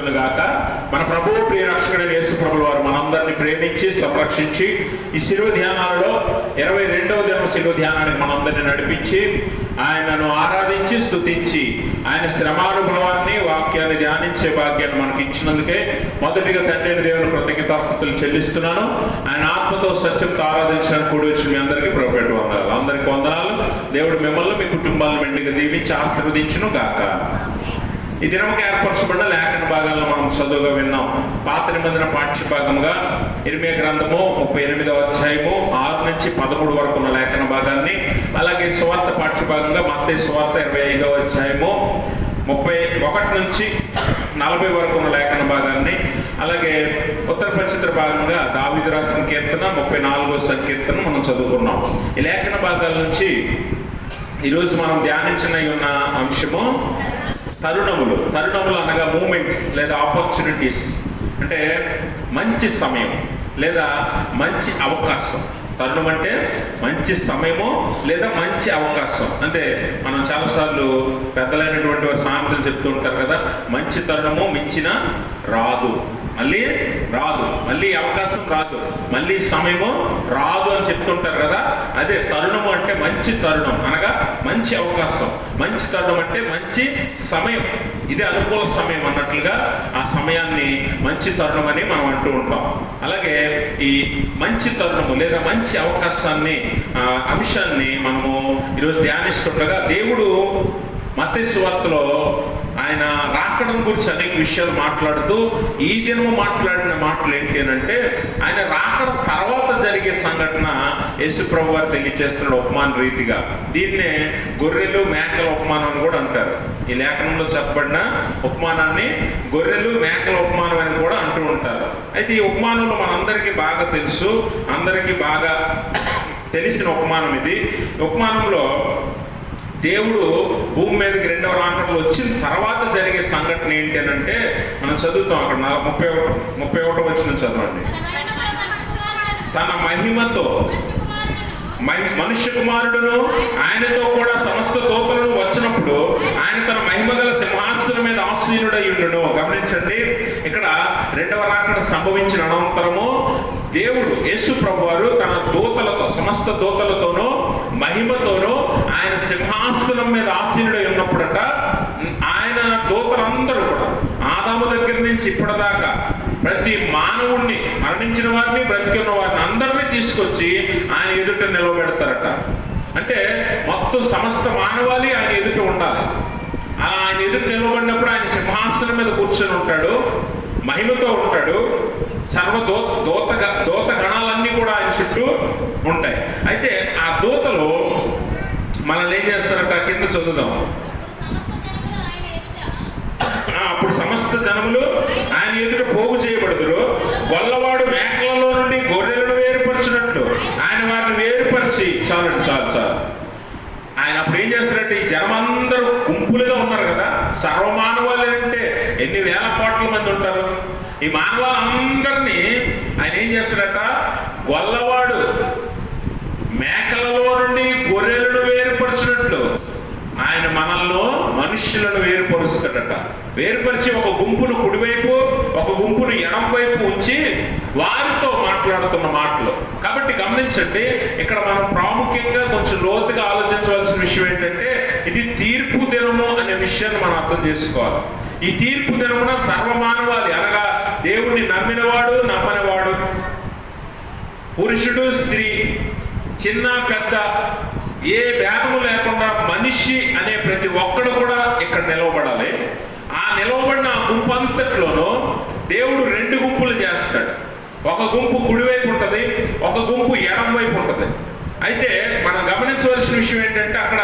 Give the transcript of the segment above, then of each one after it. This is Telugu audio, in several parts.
కలుగును గాక. మన ప్రభువు ప్రియ రక్షకుడైన యేసు ప్రభుల వారు మనందరినీ ప్రేమించి సంరక్షించి ఈ శిలువ ధ్యానాలలో 22వ దినం శిలువ ధ్యానానికి మనందరినీ నడిపించి ఆయనను ఆరాధించి స్తుతించి ఆయన శ్రమానుభవాన్ని వాక్యాన్ని ధ్యానించే భాగ్యాన్ని మనకి ఇచ్చినందుకే మొదటిగా తండ్రి దేవుని కృతజ్ఞతాస్తుతులు చెల్లిస్తున్నాను. ఆయన ఆత్మతో సత్యంతో ఆరాధించడానికి కూడి వచ్చి మీ అందరికీ ప్రభుపేట వందనాలు. అందరికీ వందనాలు. దేవుడు మిమ్మల్ని మీ కుటుంబాలను మెండుగా దీవించి ఆశీర్వదించును గాక. ఈ దినముకి ఏర్పరచబడిన లేఖన భాగాలను మనం చదువుగా విన్నాం. పాత నిబంధన పాఠ్య భాగంగా ఇర్మియా గ్రంథము 38వ అధ్యాయము 6 నుంచి 13 వరకు ఉన్న లేఖన భాగాన్ని, అలాగే సువార్త పాఠ్య భాగంగా మత్తయి సువార్త 25వ అధ్యాయము 31 నుంచి 40 వరకు ఉన్న లేఖన భాగాన్ని, అలాగే ఉత్తర పశ్చిత్ర భాగంగా దావీదు రాసిన కీర్తన 34వ సంకీర్తన మనం చదువుకున్నాం. ఈ లేఖన భాగాల నుంచి ఈరోజు మనం ధ్యానించిన ఉన్న అంశము తరుణములు. తరుణములు అనగా మూమెంట్స్ లేదా ఆపర్చునిటీస్, అంటే మంచి సమయం లేదా మంచి అవకాశం. తరుణం అంటే మంచి సమయము లేదా మంచి అవకాశం. అంటే మనం చాలాసార్లు పెద్దలైనటువంటి సామెతలు చెప్తూ ఉంటారు కదా, మంచి తరుణము మించిన రాదు, మళ్ళీ రాదు, మళ్ళీ అవకాశం రాదు, మళ్ళీ సమయము రాదు అని చెప్తుంటారు కదా. అదే తరుణము అంటే మంచి తరుణం అనగా మంచి అవకాశం. మంచి తరుణం అంటే మంచి సమయం, ఇది అనుకూల సమయం అన్నట్లుగా ఆ సమయాన్ని మంచి తరుణం అని మనం అంటూ ఉంటాం. అలాగే ఈ మంచి తరుణము లేదా మంచి అవకాశాన్ని అంశాన్ని మనము ఈరోజు ధ్యానిస్తుండగా దేవుడు మత్తయి సువార్తలో ఆయన రాకడం గురించి అనేక విషయాలు మాట్లాడుతూ ఈ దినము మాట్లాడిన మాటలు ఏంటి అని అంటే, ఆయన రాకడం తర్వాత జరిగే సంఘటన యేసు ప్రభు వారు తెలియజేస్తున్నాడు ఉపమాన రీతిగా. దీన్నే గొర్రెలు మేకల ఉపమానం అని కూడా అంటారు. ఈ లేఖనంలో చెప్పబడిన ఉపమానాన్ని గొర్రెలు మేకల ఉపమానం అని కూడా అంటూ ఉంటారు. అయితే ఈ ఉపమానంలో మనందరికీ బాగా తెలుసు, అందరికీ బాగా తెలిసిన ఉపమానం ఇది. ఉపమానంలో దేవుడు భూమి మీదకి 2వ రాకడలో వచ్చిన తర్వాత జరిగే సంఘటన ఏంటి అని అంటే, మనం చదువుతాం అక్కడ 31వ వచనం చదవండి. తన మహిమతో మనుష్య కుమారుడును ఆయనతో కూడా సమస్త దూతలను వచ్చినప్పుడు ఆయన తన మహిమ గల సింహాసనం మీద ఆసీనుడై ఉండును. గమనించండి, ఇక్కడ 2వ రాకడ సంభవించిన అనంతరము దేవుడు యేసు ప్రభువారు తన దూతలతో సమస్త దూతలతోనూ మహిమతోనూ ఆయన సింహాసనం మీద ఆసీనుడై ఉన్నప్పుడట, ఆయన దూతలందరూ కూడా ఆదాము దగ్గర నుంచి ఇప్పటిదాకా ప్రతి మానవుణ్ణి, మరణించిన వారిని బ్రతికున్న వారిని అందరినీ తీసుకొచ్చి ఆయన ఎదుట నిలబెడతారట. అంటే మొత్తం సమస్త మానవాళి ఆయన ఎదుట ఉండాలి. అలా ఆయన ఎదుట నిలబడినప్పుడు ఆయన సింహాసనం మీద కూర్చొని ఉంటాడు, మహిమతో ఉంటాడు. దూత గణాలన్నీ కూడా ఆయన చుట్టూ ఉంటాయి. అయితే ఆ దూతలు మనల్ని ఏం చేస్తారట, కింద చదువుదాం. అప్పుడు సమస్త జనములు ఆయన ఎదుట పోగు చేయబడుదురు. గొల్లవాడు మేకలలో నుండి గొర్రెలను వేరుపరిచినట్లు ఆయన వారిని వేరుపరిచి, చాలు ఆయన అప్పుడు ఏం చేస్తారంటే, ఈ జనమందరూ గుంపులుగా ఉన్నారు కదా, సర్వమానవాళి అంటే ఎన్ని వేల కోట్ల మంది ఉంటారు. ఈ మానవాళ్ళందరినీ ఆయన ఏం చేస్తాడట, గొల్లవాడు మేకలలో నుండి గొర్రెలను వేరుపరిచినట్లు ఆయన మనల్లో మనుష్యులను వేరుపరుస్తాడట. వేరుపరిచి ఒక గుంపును కుడివైపు ఒక గుంపును ఎడం వైపు ఉంచి వారితో మాట్లాడుతున్న మాటలు. కాబట్టి గమనించండి, ఇక్కడ మనం ప్రాముఖ్యంగా కొంచెం లోతుగా ఆలోచించవలసిన విషయం ఏంటంటే, ఇది తీర్పు దినము అనే విషయాన్ని మనం అర్థం చేసుకోవాలి. ఈ తీర్పు దినమున సర్వమానవాళి అనగా దేవుణ్ణి నమ్మినవాడు నమ్మనివాడు, పురుషుడు స్త్రీ, చిన్న పెద్ద ఏ భేదము లేకుండా మనిషి అనే ప్రతి ఒక్కడు కూడా ఇక్కడ నిలవబడాలి. ఆ నిలవబడిన గుంపు అంతట్లోనూ దేవుడు 2 గుంపులు చేస్తాడు. ఒక గుంపు కుడివైపు ఉంటుంది, ఒక గుంపు ఎడం వైపు ఉంటుంది. అయితే మనం గమనించవలసిన విషయం ఏంటంటే, అక్కడ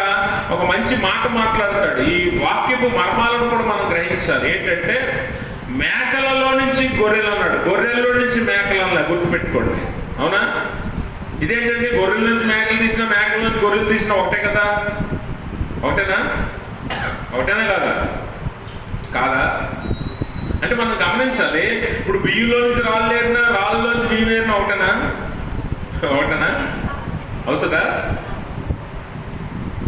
ఒక మంచి మాట మాట్లాడతాడు. ఈ వాక్యపు మర్మాలను కూడా మనం గ్రహించాలి. ఏంటంటే, మేకలలో నుంచి గొర్రెలు అన్నాడు, గొర్రెల్లో నుంచి మేకలు అన్నా. గుర్తుపెట్టుకోండి, అవునా? ఇదేంటండి, గొర్రెల నుంచి మేకలు తీసినా మేకల నుంచి గొర్రెలు తీసినా ఒకటే కదా? ఒకటేనా కాదా? అంటే మనం గమనించాలి. ఇప్పుడు బియ్యంలో నుంచి రాళ్ళు ఏరినా రాళ్ళలో నుంచి బియ్యం ఏరినా ఒకటేనా? అవుతుందా?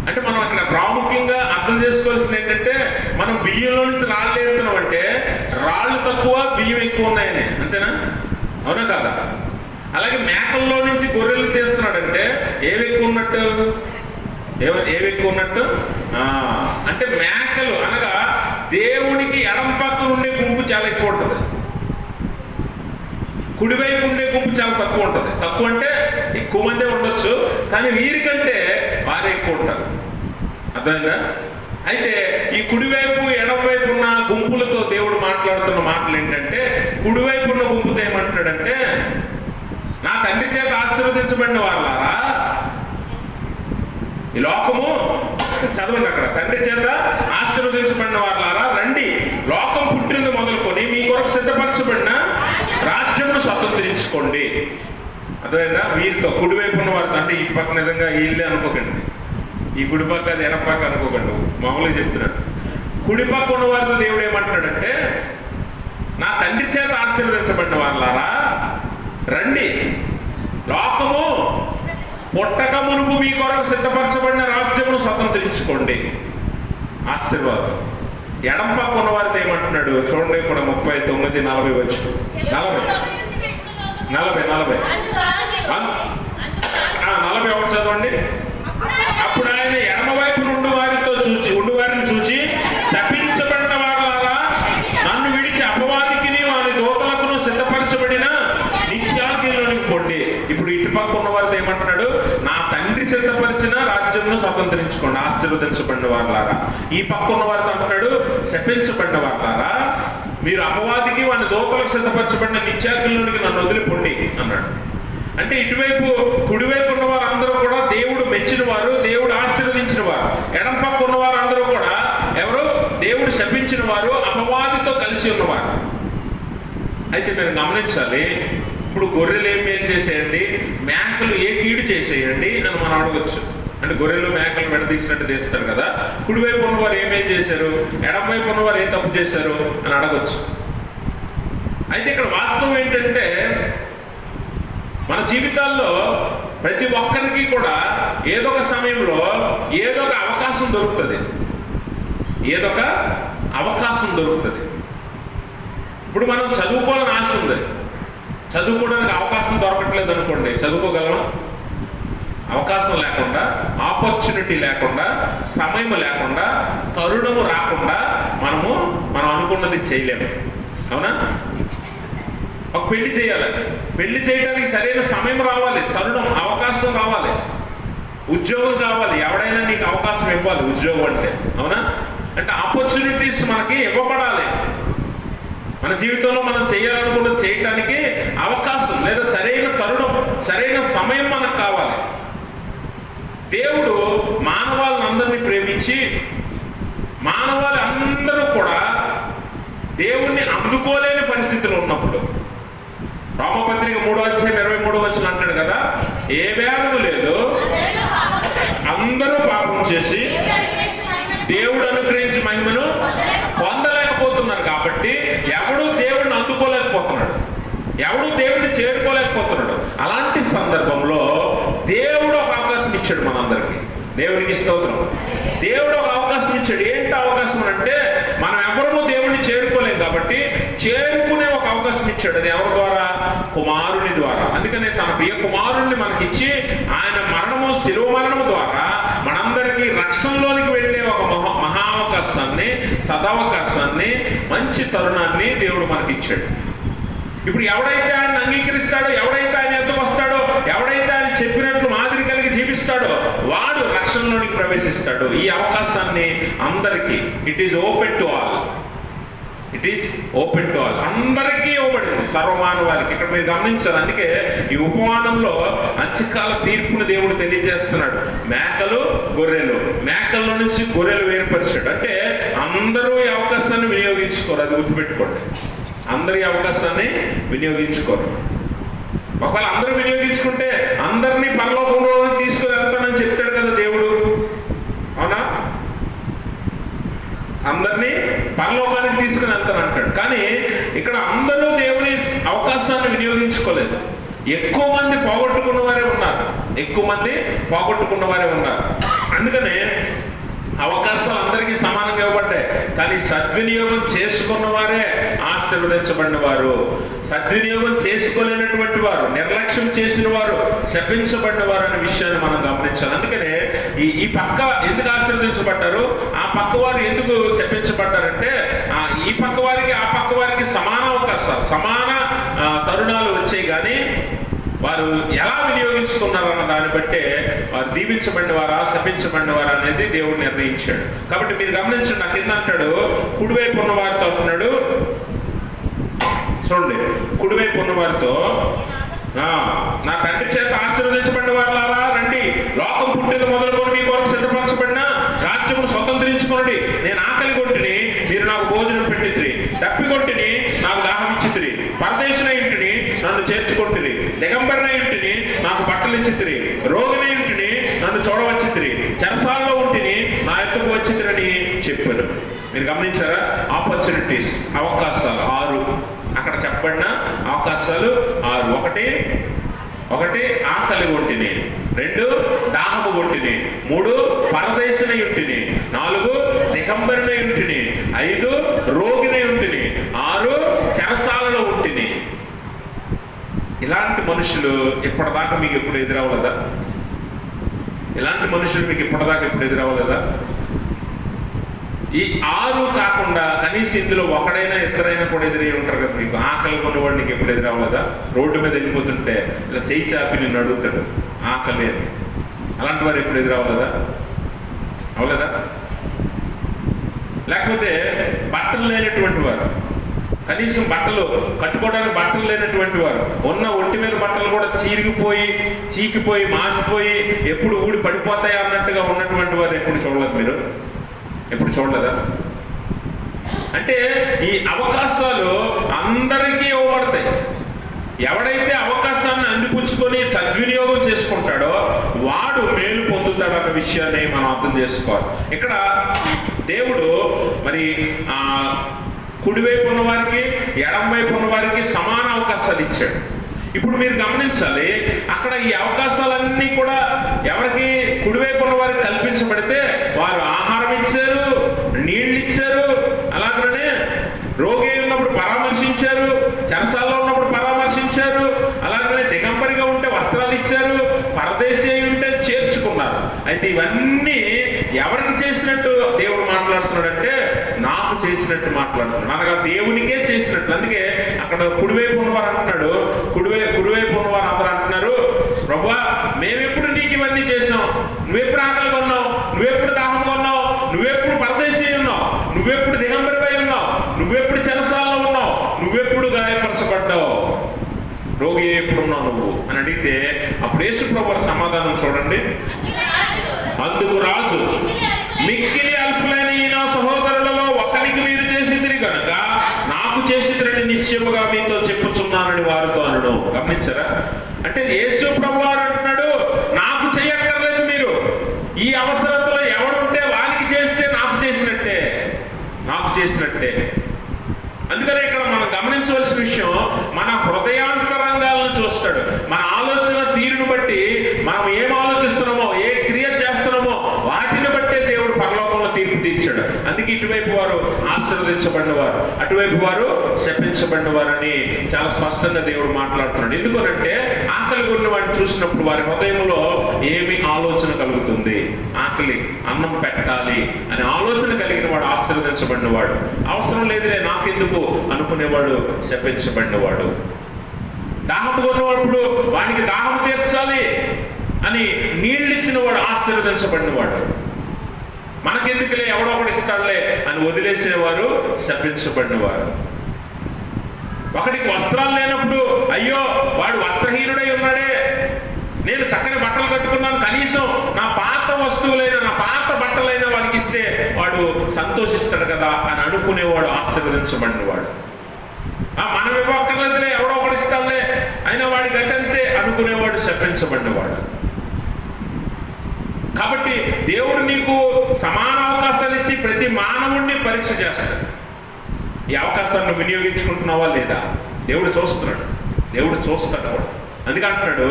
అంటే మనం అక్కడ ప్రాముఖ్యంగా అర్థం చేసుకోవాల్సింది ఏంటంటే, మనం బియ్యంలో నుంచి రాళ్ళు ఏరుతున్నాం అంటే రాళ్ళు తక్కువ, బియ్యం ఎక్కువ ఉన్నాయని, అంతేనా? అవునా కాదా? అలాగే మేకల్లో నుంచి గొర్రెలు తీస్తున్నాడంటే ఏవి ఎక్కువ ఉన్నట్టు? ఏవి ఎక్కువ ఉన్నట్టు? అంటే మేకలు అనగా దేవునికి ఎడం పక్కన ఉండే గుంపు చాలా ఎక్కువ ఉంటుంది, కుడివైపు ఉండే గుంపు చాలా తక్కువ ఉంటుంది. తక్కువ అంటే ఎక్కువ మందే ఉండొచ్చు, కానీ వీరికంటే వారే ఎక్కువ ఉంటారు. అర్థమైందా? అయితే ఈ కుడివైపు ఎడమవైపు ఉన్న గుంపులతో దేవుడు మాట్లాడుతున్న మాటలు ఏంటంటే, కుడివైపు ఉన్న గుంపుతో ఏమంటున్నాడంటే, నా తండ్రి చేత ఆశీర్వదించబడిన వాళ్ళారా, ఈ లోకము చదవండి అక్కడ, తండ్రి చేత ఆశీర్వదించబడిన వాళ్ళారా రండి, లోకం పుట్టింది మొదలుకొని మీ కొరకు సిద్ధపరచబడిన రాజ్యమును స్వతంత్రించుకోండి. అర్థమైందా? వీరితో కుడివైపు ఉన్న వారితో, అంటే ఇటు పక్క నిజంగా వీళ్ళే అనుకోకండి, ఈ కుడి పక్క అది ఎడమ పక్క అనుకోకండి, మామూలుగా చెప్తున్నాడు. కుడి పక్క ఉన్న వారితో దేవుడు ఏమంటున్నాడంటే, నా తండ్రి చేత ఆశీర్వదించబడిన వాళ్ళారా రండి, లోకము పుట్టక మునుపు మీ కొరకు సిద్ధపరచబడిన రాజ్యమును స్వతంత్రించుకోండి. ఆశీర్వాదం. ఎడం పక్క ఉన్న వారితో ఏమంటున్నాడు చూడండి, కూడా 39, 40 వచ్చు, 40 ఒకటి చదవండి. అప్పుడు ఆయన ఎడమ వైపు నుండి వారిని చూచి శపించబడిన వారులారా, నన్ను విడిచి అపవాదికిని వారి దూతలకును సిద్ధపరచబడిన నిత్యాగ్నిలోనికి పొండి. ఇప్పుడు ఇటు పక్క ఉన్న వారితో ఏమంటున్నాడు, నా తండ్రి సిద్ధపరిచిన రాజ్యంను స్వతంత్రించుకోండి, ఆశీర్వదించబడిన వారులారా. ఈ పక్క ఉన్న వారితో అంటున్నాడు, శపించబడిన వారులారా, మీరు అపవాదికి వారి దూతలకు సిద్ధపరచబడిన నిత్యాగ్నిలోనికి నన్ను వదిలిపోండి అన్నాడు. అంటే ఇటువైపు కుడివైపు ఉన్న వారు అందరూ కూడా దేవుడు మెచ్చిన వారు, దేవుడు ఆశీర్వదించిన వారు. ఎడం పక్క ఉన్న వారు అందరూ కూడా ఎవరు? దేవుడు శపించిన వారు, అపవాదితో కలిసి ఉన్నవారు. అయితే మీరు గమనించాలి, ఇప్పుడు గొర్రెలు ఏం మేలు చేసేయండి, మేకలు ఏ కీడు చేసేయండి అని మనం అడగచ్చు. అంటే గొర్రెలు మేకలు విడదీసినట్టు తీస్తారు కదా, కుడివైపు ఉన్నవారు ఏమేం చేశారు, ఎడం వైపు ఉన్నవారు ఏం తప్పు చేశారు అని అడగచ్చు. అయితే ఇక్కడ వాస్తవం ఏంటంటే, మన జీవితాల్లో ప్రతి ఒక్కరికి కూడా ఏదో ఒక సమయంలో ఏదో ఒక అవకాశం దొరుకుతుంది, ఏదో ఒక అవకాశం దొరుకుతుంది. ఇప్పుడు మనం చదువుకోవాలని ఆశ ఉంది, చదువుకోవడానికి అవకాశం దొరకట్లేదు అనుకోండి, చదువుకోగలమా? అవకాశం లేకుండా, ఆపర్చునిటీ లేకుండా, సమయం లేకుండా, తరుణము రాకుండా మనం అనుకున్నది చేయలేము. అవునా? ఒక పెళ్లి చేయాలి, పెళ్లి చేయడానికి సరైన సమయం రావాలి, తరుణం, అవకాశం రావాలి. ఉద్యోగం కావాలి, ఎవడైనా నీకు అవకాశం ఇవ్వాలి ఉద్యోగం అంటే. అవునా? అంటే ఆపర్చునిటీస్ మనకి ఇవ్వబడాలి. మన జీవితంలో మనం చేయాలనుకున్నది చేయటానికి అవకాశం లేదా సరైన తరుణం, సరైన సమయం మనకు కావాలి. దేవుడు మానవాళ్ళందరినీ ప్రేమించి, మానవాళి అందరూ కూడా దేవుణ్ణి అందుకోలేని పరిస్థితిలో ఉన్నప్పుడు, రోమపత్రిక 3:23 అంటాడు కదా, ఏ వ్యాధి లేదు, అందరూ పాపం చేసి దేవుడు అనుగ్రహించి మహిమను పొందలేకపోతున్నారు. కాబట్టి ఎవడు దేవుడిని అందుకోలేకపోతున్నాడు, ఎవడు దేవుడిని చేరుకోలేకపోతున్నాడు. అలాంటి సందర్భంలో దేవుడు ఒక అవకాశం ఇచ్చాడు మనందరికీ. దేవునికి స్తోత్రం. దేవుడు ఒక అవకాశం ఇచ్చాడు. ఏంటి అవకాశం అంటే, మనం ఎవరూ దేవుడిని చేరుకోలేం కాబట్టి చేరుకునే ఒక అవకాశం ఇచ్చాడు. అది ఎవరి ద్వారా? కుమారుని ద్వారా. అందుకనే తన ప్రియ కుమారుణ్ణి మనకిచ్చి, ఆయన మరణము, శిలువ మరణము ద్వారా మనందరికీ రక్షణలోనికి వెళ్ళే ఒక మహా అవకాశాన్ని, సదావకాశాన్ని, మంచి తరుణాన్ని దేవుడు మనకిచ్చాడు. ఇప్పుడు ఎవడైతే ఆయన అంగీకరిస్తాడో, ఎవడైతే ఆయన ఎద్దుకు వస్తాడో, ఎవడైతే ఆయన చెప్పినట్లు మాదిరి కలిగి జీవిస్తాడో, వాడు రక్షణలోనికి ప్రవేశిస్తాడు. ఈ అవకాశాన్ని అందరికీ, it is open to all, it is open to all, అందరికీ ఇవ్వబడింది, సర్వమానవాళికి. ఇక్కడ మీరు గమనించారు. అందుకే ఈ ఉపమానంలో అంత్యకాల తీర్పును దేవుడు తెలియజేస్తున్నాడు. మేకలు, గొర్రెలు, మేకల్లో నుంచి గొర్రెలు వేరుపరిచాడు. అంటే అందరూ ఈ అవకాశాన్ని వినియోగించుకోరు, అది గుర్తుపెట్టుకోండి. అందరి అవకాశాన్ని వినియోగించుకోరు. ఒకవేళ అందరూ వినియోగించుకుంటే అందరినీ పరలోకంలో తీసుకుని వెళ్తానని చెప్తాడు కదా దేవుడు. అవునా? అందరినీ పరలోకానికి తీసుకుని వెళ్తానంటాడు. కానీ ఇక్కడ అందరూ దేవుని అవకాశాన్ని వినియోగించుకోలేదు. ఎక్కువ మంది పోగొట్టుకున్న వారే ఉన్నారు, ఎక్కువ మంది పోగొట్టుకున్న వారే ఉన్నారు. అందుకనే అవకాశాలు అందరికీ సమానంగా ఇవ్వబడ్డాయి, కానీ సద్వినియోగం చేసుకున్న వారే ఆశీర్వదించబడిన వారు. సద్వినియోగం చేసుకోలేనటువంటి వారు, నిర్లక్ష్యం చేసిన వారు శపించబడిన వారు అనే విషయాన్ని మనం గమనించాలి. అందుకనే ఈ పక్క ఎందుకు ఆశీర్వదించబడ్డారు, ఆ పక్క వారు ఎందుకు శపించబడ్డారంటే ఈ పక్క వారికి ఆ పక్క వారికి సమాన అవకాశాలు, సమాన తరుణాలు వచ్చాయి, కానీ వారు ఎలా వినియోగించుకున్నారన్న దాన్ని బట్టే వారు దీవించబడిన వారా శపించబడిన వారా అనేది దేవుడు నిర్ణయించాడు. కాబట్టి మీరు గమనించండి, నాకు కింద అంటాడు కుడివైపు ఉన్న వారితో అంటున్నాడు, చూడండి, కుడివైపు ఉన్న వారితో నా తండ్రి చేత ఆశీర్వదించబడిన వారులారా రండి, లోకం పుట్టిన మొదలుకొని మీ కొరకు సిద్ధపరచబడిన రాజ్యము స్వతంత్రించుకోండి. నేను ఆకలి కొట్టిని, మీరు నాకు భోజనం పెట్టితిరి, తప్పికొట్టిని, నాకు దాహం ఇచ్చితిరి, పరదేశిన ఇంటిని నన్ను చేర్చుకొట్టిరి, దిగంబరిన ఇంటిని నాకు బట్టలు ఇచ్చితిరి, రోగిన ఇంటిని నన్ను చూడవచ్చితిరి, చెరసాల్లో ఉంటిని నా ఎత్తుకు వచ్చితిరని చెప్పాను. మీరు గమనించారా? ఆపర్చునిటీస్, అవకాశాలు 6 అక్కడ చెప్పబడిన అవకాశాలు 6. ఒకటి ఆకలి కొట్టిని, 2 దాహము కొట్టిని, 3 పరదేశిన ఇంటిని, 4 దిగంబరిన ఇంటిని, 5 రోగిన ఇంటిని, 6 చెరసాలలో ఉంటిని. ఇలాంటి మనుషులు ఇప్పటిదాకా మీకు ఎప్పుడు ఎదురవ్వలేదా? ఇలాంటి మనుషులు మీకు ఇప్పటిదాకా ఎప్పుడు ఎదురవ్వలేదా? ఈ 6 కాకుండా కనీసం ఇందులో ఒకడైనా ఇద్దరైనా కూడా ఎదురై ఉంటారు కదా మీకు. ఆకలి కొన్నవాడు నీకు ఎప్పుడు ఎదురవ్వలేదా? రోడ్డు మీద వెళ్ళిపోతుంటే ఇలా చేయి చాపి నిన్ను అడుగుతాడు ఆకలి అని. అలాంటి వారు ఎప్పుడు ఎదురవ్వలేదా? అవ్వలేదా? లేకపోతే బట్టలు లేనటువంటి వారు, కనీసం బట్టలు కట్టుకోవడానికి బట్టలు లేనటువంటి వారు, ఉన్న ఒంటి మీద బట్టలు కూడా చీకిపోయి మాసిపోయి ఎప్పుడు ఊడి పడిపోతాయి అన్నట్టుగా ఉన్నటువంటి వారు ఎప్పుడు చూడలేదు మీరు? ఎప్పుడు చూడలేదా? అంటే ఈ అవకాశాలు అందరికీ ఇవ్వబడతాయి. ఎవడైతే అవకాశాన్ని అందిపుచ్చుకొని సద్వినియోగం చేసుకుంటాడో వాడు మేలు పొందుతాడన్న విషయాన్ని మనం అర్థం చేసుకోవాలి. ఇక్కడ దేవుడు మరి కుడివైపు ఉన్న వారికి ఎడం వైపు ఉన్న వారికి సమాన అవకాశాలు ఇచ్చాడు. ఇప్పుడు మీరు గమనించాలి, అక్కడ ఈ అవకాశాలన్నీ కూడా ఎవరికి? కుడివైపు ఉన్న వారికి కల్పించబడితే వారు ఆహారం ఇచ్చారు, నీళ్ళు ఇచ్చారు, అలాగనే రోగి ఉన్నప్పుడు పరామర్శించారు, చెరసాల్లో ఉన్నప్పుడు పరామర్శించారు, అలాగనే దిగంబరిగా ఉంటే వస్త్రాలు ఇచ్చారు, పరదేశీ ఉంటే చేర్చుకున్నారు. అయితే ఇవన్నీ ఎవరికి చేసినట్టు దేవుడు మాట్లాడుతున్నాడంటే నాకు చేసినట్టు మాట్లాడుతున్నాడు, అనగా దేవునికే చేసినట్లు. అందుకే అక్కడ కుడివైపు ఉన్నవారు అంటున్నాడు, కుడివైపు ఉన్నవారు అందరూ అంటున్నారు, ప్రభువా మేమెప్పుడు నీకు ఇవన్నీ చేసాం, నువ్వెప్పుడు ఆకలి కొన్నావు, నువ్వెప్పుడు దాహం కొన్నావు, నువ్వెప్పుడు పరదేశీ ఉన్నావు, నువ్వెప్పుడు దిగంబరిపై ఉన్నావు, నువ్వెప్పుడు చెరసాల్లో ఉన్నావు, నువ్వెప్పుడు గాయపరచబడ్డావు, రోగి ఎప్పుడు ఉన్నావు నువ్వు అని అడిగితే అప్పుడు యేసు ప్రభువు సమాధానం చూడండి. అందుకు రాజు, మిక్కిలి అల్పులైన ఈ నా సహోదరులలో ఒకరికి మీరు చేసిదిరి కనుక నాకు చేసిదిరని నిశ్చయముగా మీతో చెప్పుచున్నానని వారితో అనడు. గమనించారా? అంటే యేసు ప్రభువు అంటున్నాడు, నాకు చేయక్కర్లేదు, మీరు ఈ అవసరతలో ఎవడుంటే వారికి చేస్తే నాకు చేసినట్టే. అందుకనే ఇక్కడ మనం గమనించవలసిన విషయం, మన హృదయాంతరంగాలను చూస్తాడు. మన ఆలోచన తీరును బట్టి మనం ఏం ఆలోచిస్తున్నామో, ఏ క్రియ చేస్తున్నామో వాటిని బట్టే దేవుడు పరలోకంలో తీర్పు తీర్చాడు. అందుకే ఇటువైపు వారు ఆశీర్వదించబడిన వారు, అటువైపు వారు శపించబడిన వారని చాలా స్పష్టంగా దేవుడు మాట్లాడుతున్నాడు. ఎందుకనంటే ఆకలి కొన్న వాడిని చూసినప్పుడు వారి హృదయంలో ఏమి ఆలోచన కలుగుతుంది? ఆకలి, అన్నం పెట్టాలి అనే ఆలోచన కలిగిన వాడు ఆశీర్వదించబడిన వాడు. అవసరం లేదులే నాకెందుకు అనుకునేవాడు శపించబడిన వాడు. దాహం కొన్నవాడు వానికి దాహం తీర్చాలి అని నీళ్ళు ఇచ్చిన వాడు ఆశీర్వదించబడిన వాడు. మనకెందుకులే ఎవడో ఒకటి ఇస్తాడులే అని వదిలేసిన వారు శపించబడిన వారు. ఒకటికి వస్త్రాలు లేనప్పుడు అయ్యో వాడు వస్త్రహీనుడై ఉన్నాడే, నేను చక్కని బట్టలు కట్టుకున్నాను, కనీసం నా పాత వస్తువులైన నా పాత బట్టలైన వాడికి ఇస్తే వాడు సంతోషిస్తాడు కదా అని అనుకునేవాడు ఆశీర్వదించబడిన వాడు. మనం ఇవ్వక్కర్లేదులే ఎవడో ఒకటి ఇస్తాడులే అయినా వాడి గతంతే అనుకునేవాడు శపించబడినవాడు. కాబట్టి దేవుడు నీకు సమాన అవకాశాలు ఇచ్చి ప్రతి మానవుడిని పరీక్ష చేస్తాడు. ఈ అవకాశాన్ని వినియోగించుకుంటున్నావా లేదా దేవుడు చూస్తున్నాడు, దేవుడు చూస్తాడు కూడా. అందుకే అంటున్నాడు,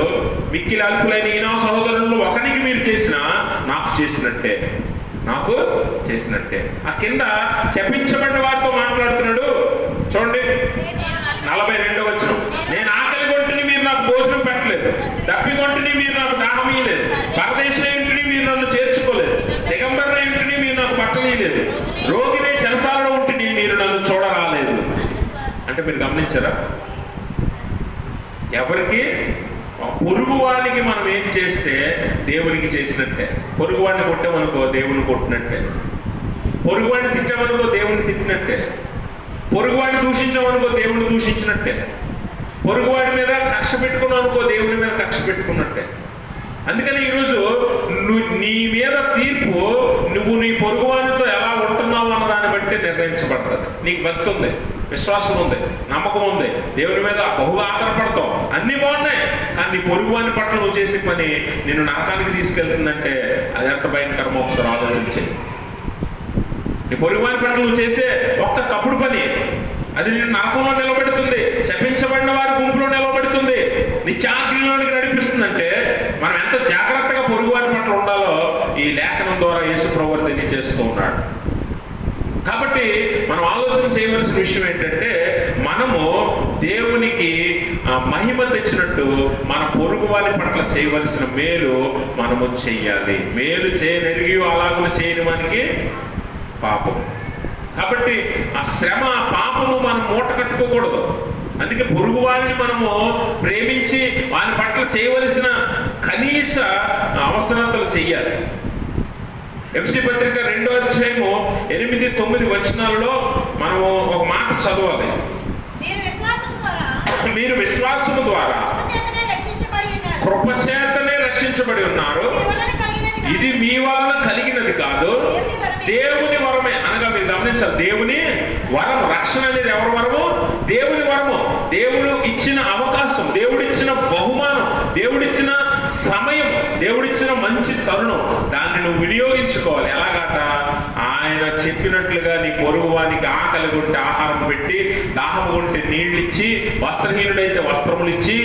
మిక్కిలి అల్పులైన ఈ నా సహోదరులను ఒకరికి మీరు చేసినా నాకు చేసినట్టే. నాకు చేసినట్టే. ఆ కింద శపించబడిన వారితో మాట్లాడుతున్నాడు. చూడండి 42వ వచనం. నేను ఆకలి కొంటిని, మీరు నాకు భోజనం పెట్టలేదు. దప్పికొంటిని, మీరు నాకు దాహం ఇయ్యలేదు. పరదేశిని, మీరు నన్ను చేర్చుకోలేదు. దిగంబరుని, మీరు నాకు బట్టలు ఇయ్యలేదు. రోగిని, చెరసాలలో ఉంటిని, మీరు నన్ను చూడరాలేదు. అంటే మీరు గమనించారా? ఎవరికి? పొరుగువాడికి మనం ఏం చేస్తే దేవునికి చేసినట్టే. పొరుగువాడిని కొట్టామనుకో దేవుని కొట్టినట్టే. పొరుగువాడిని తిట్టామనుకో దేవుని తిట్టినట్టే. పొరుగువాడిని దూషించామనుకో దేవుని దూషించినట్టే. పొరుగువాడి మీద కక్ష పెట్టుకున్నావు అనుకో దేవుని మీద కక్ష పెట్టుకున్నట్టే. అందుకని ఈరోజు నీ మీద తీర్పు నువ్వు నీ పొరుగువాడితో ఎలా ఉంటున్నావు అన్న దాన్ని బట్టి నిర్ణయించబడుతుంది. నీకు భక్తి ఉంది, విశ్వాసం ఉంది, నమ్మకం ఉంది, దేవుని మీద బహుగా ఆధారపడతావు, అన్నీ బాగున్నాయి. కానీ నీ పొరుగువాని పట్ల నువ్వు చేసే పని నిన్ను నరకానికి తీసుకెళ్తుందంటే అది ఎంత భయంకరమో ఒకసారి ఆలోచించే. నీ పొరుగువాని పట్ల నువ్వు చేసే ఒక్క తప్పుడు పని అది నిన్ను నరకంలో నిలబెడుతుంది, శపించబడిన వారి గుంపులో నిలబెడుతుంది, నిత్యాగ్నిలోనికి నడిపిస్తుందంటే మనం ఎంత జాగ్రత్తగా పొరుగువారి పట్ల ఉండాలో ఈ లేఖనం ద్వారా యేసు ప్రభువు తెలియజేస్తూ ఉన్నాడు. కాబట్టి మనం ఆలోచన చేయవలసిన విషయం ఏంటంటే, మనము దేవునికి మహిమ తెచ్చినట్టు మన పొరుగు వారి పట్ల చేయవలసిన మేలు మనము చెయ్యాలి. మేలు చేయనెరిగి అలాగూ చేయని మనకి పాపం. కాబట్టి ఆ శ్రమ, పాపము మనం మూట కట్టుకోకూడదు. అందుకే పొరుగు వారిని మనము ప్రేమించి వారి పట్ల చేయవలసిన కనీస అవసరతలు చెయ్యాలి. ఎఫ్ఎస్సీ పత్రిక 2వ అధ్యాయము 8-9 వచనాలలో మనము ఒక మాట చదవాలి. మీరు విశ్వాసము ద్వారా కృపచేతనే రక్షించబడి ఉన్నారు. ఇది మీ వలన కలిగినది కాదు, దేవుని వరమే. అనగా మీరు గమనించాలి, దేవుని వరం. రక్షణ అనేది ఎవరి వరము? దేవుని వరము. దేవుడు ఇచ్చిన అవకాశం, దేవుడిచ్చిన బహుమానం, దేవుడిచ్చిన సమయం, దేవుడిచ్చిన మంచి తరుణం. దాన్ని నువ్వు వినియోగించుకోవాలి. ఎలాగట? ఆయన చెప్పినట్లుగా నీ పొరుగువానికి ఆకలి కొంటే ఆహారం పెట్టి, దాహం కొంటే నీళ్ళు ఇచ్చి, వస్త్రహీనుడైతే వస్త్రములు ఇచ్చి,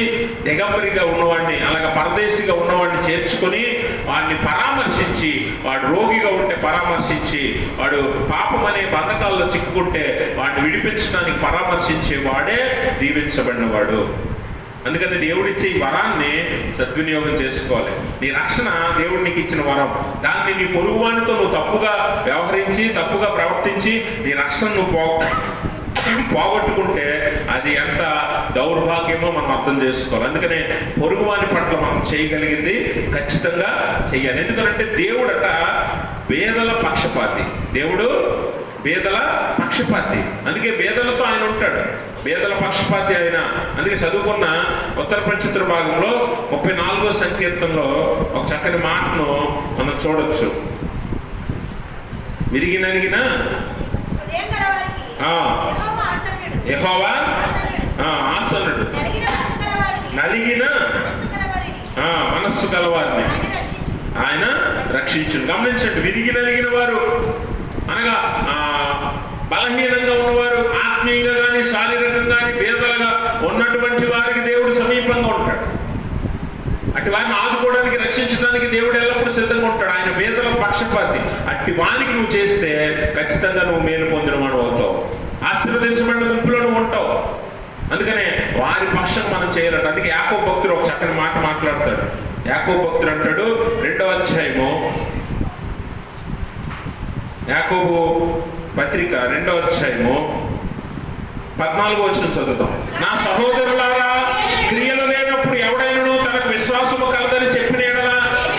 దిగంబరిగా ఉన్నవాడిని, అలాగే పరదేశిగా ఉన్నవాడిని చేర్చుకొని వాడిని పరామర్శించి, వాడు రోగిగా ఉంటే పరామర్శించి, వాడు పాపం అనే బంధకాల్లో చిక్కుకుంటే వాడిని విడిపించడానికి పరామర్శించే వాడే దీవించబడినవాడు. అందుకని దేవుడిచ్చే ఈ వరాన్ని సద్వినియోగం చేసుకోవాలి. నీ రక్షణ దేవుడు నీకు ఇచ్చిన వరం. దాన్ని నీ పొరుగువానితో నువ్వు తప్పుగా వ్యవహరించి, తప్పుగా ప్రవర్తించి నీ రక్షణ నువ్వు పోగొట్టుకుంటే అది ఎంత దౌర్భాగ్యమో మనం అర్థం చేసుకోవాలి. అందుకనే పొరుగువాని పట్ల మనం చేయగలిగింది ఖచ్చితంగా చెయ్యాలి. ఎందుకంటే దేవుడట పేదల పక్షపాతి. దేవుడు పేదల పక్షపాతి. అందుకే పేదలతో ఆయన ఉంటాడు. పేదల పక్షపాతి ఆయన. అందుకే చదువుకున్న ఉత్తర పరిచిత్ర భాగంలో 34వ సంకీర్తనలో ఒక చక్కని మాటను మనం చూడొచ్చు. విరిగి నలిగిన యెహోవా ఆసన్నుడు, నలిగిన మనస్సు గలవారిని ఆయన రక్షించును. గమనించండి, విరిగి నలిగిన వారు అనగా బలహీనంగా ఉన్నవారు, ఆత్మీయంగా కానీ శారీరకంగా కానీ పేదలుగా ఉన్నటువంటి వారికి దేవుడు సమీపంగా ఉంటాడు. అట్టి వారిని ఆదుకోవడానికి, రక్షించడానికి దేవుడు ఎల్లప్పుడూ సిద్ధంగా ఉంటాడు. ఆయన పేదల పక్షపాతి. అట్టి వారికి నువ్వు చేస్తే ఖచ్చితంగా నువ్వు మేలు పొందిన వాడు అవుతావు, ఆశీర్వదించబడిన గుంపులో నువ్వు ఉంటావు. అందుకనే వారి పక్షం మనం చేయాలంట. అందుకే యాకోబు భక్తుడు ఒక చక్కని మాట మాట్లాడతాడు. యాకోబు భక్తుడు అంటాడు, 2వ అధ్యాయము యాకోబు పత్రిక 2వ అధ్యాయము 14వ వచనం చదువుతాం. నా సహోదరులారా, క్రియలు లేనప్పుడు ఎవడైనను తనకు విశ్వాసము కలదని చెప్పిన ఎడల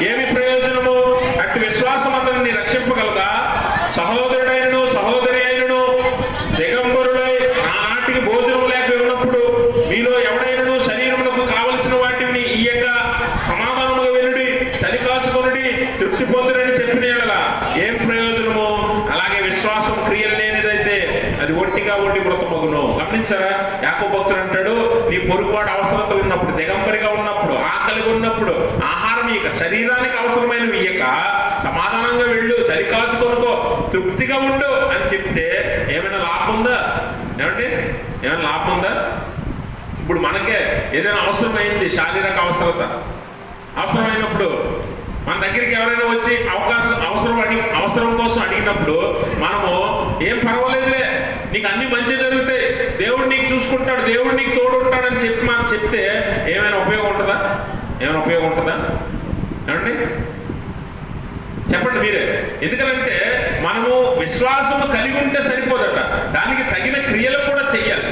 ఏమి ప్రయోజనము? అట్టి విశ్వాసం అతన్ని రక్షింపగలదా? సహోదరుడైనను సహోదరి అయినను దిగంబరులై ఆనాటికి భోజనం లేక ఉన్నప్పుడు మీలో ఎవడైనను శరీరమునకు కావలసిన వాటిని ఇయ్యక సమాధానముగా వెలుడి, చలి కాచుకొనుడి, తృప్తి పొందురని చెప్పిన ఎడల ఏం ప్రయోజనము? అలాగే విశ్వాసం క్రియలు లేనిదైతే అది ఒట్టిగా ఉండి మృతమగును. గమనించారా? యాకోబు భక్తుడు అంటాడు, నీ పొరుగువాడు అవసరత ఉన్నప్పుడు, దిగంబరిగా ఉన్నప్పుడు, ఆకలిగా ఉన్నప్పుడు ఆహారం ఇక శరీరానికి అవసరమైనవి ఇయ్యక సమాధానంగా వెళ్ళు, చలి కాచుకొనుకో, తృప్తిగా ఉండు అని చెప్తే ఏమైనా లాభం ఉందా? ఏమండి, ఏమైనా లాభం ఉందా? ఇప్పుడు మనకే ఏదైనా అవసరమైంది, శారీరక అవసరమైనప్పుడు మన దగ్గరికి ఎవరైనా వచ్చి అవసరం కోసం అడిగినప్పుడు మనము ఏం పర్వాలేదులే, నీకు అన్ని మంచి జరుగుతాయి, దేవుడు నీకు చూసుకుంటాడు, దేవుడు నీకు తోడుంటాడని చెప్తే ఏమైనా ఉపయోగం ఉంటుందా? ఏమండి చెప్పండి మీరే. ఎందుకంటే మనము విశ్వాసము కలిగి ఉంటే సరిపోదట, దానికి తగిన క్రియలు కూడా చెయ్యాలి.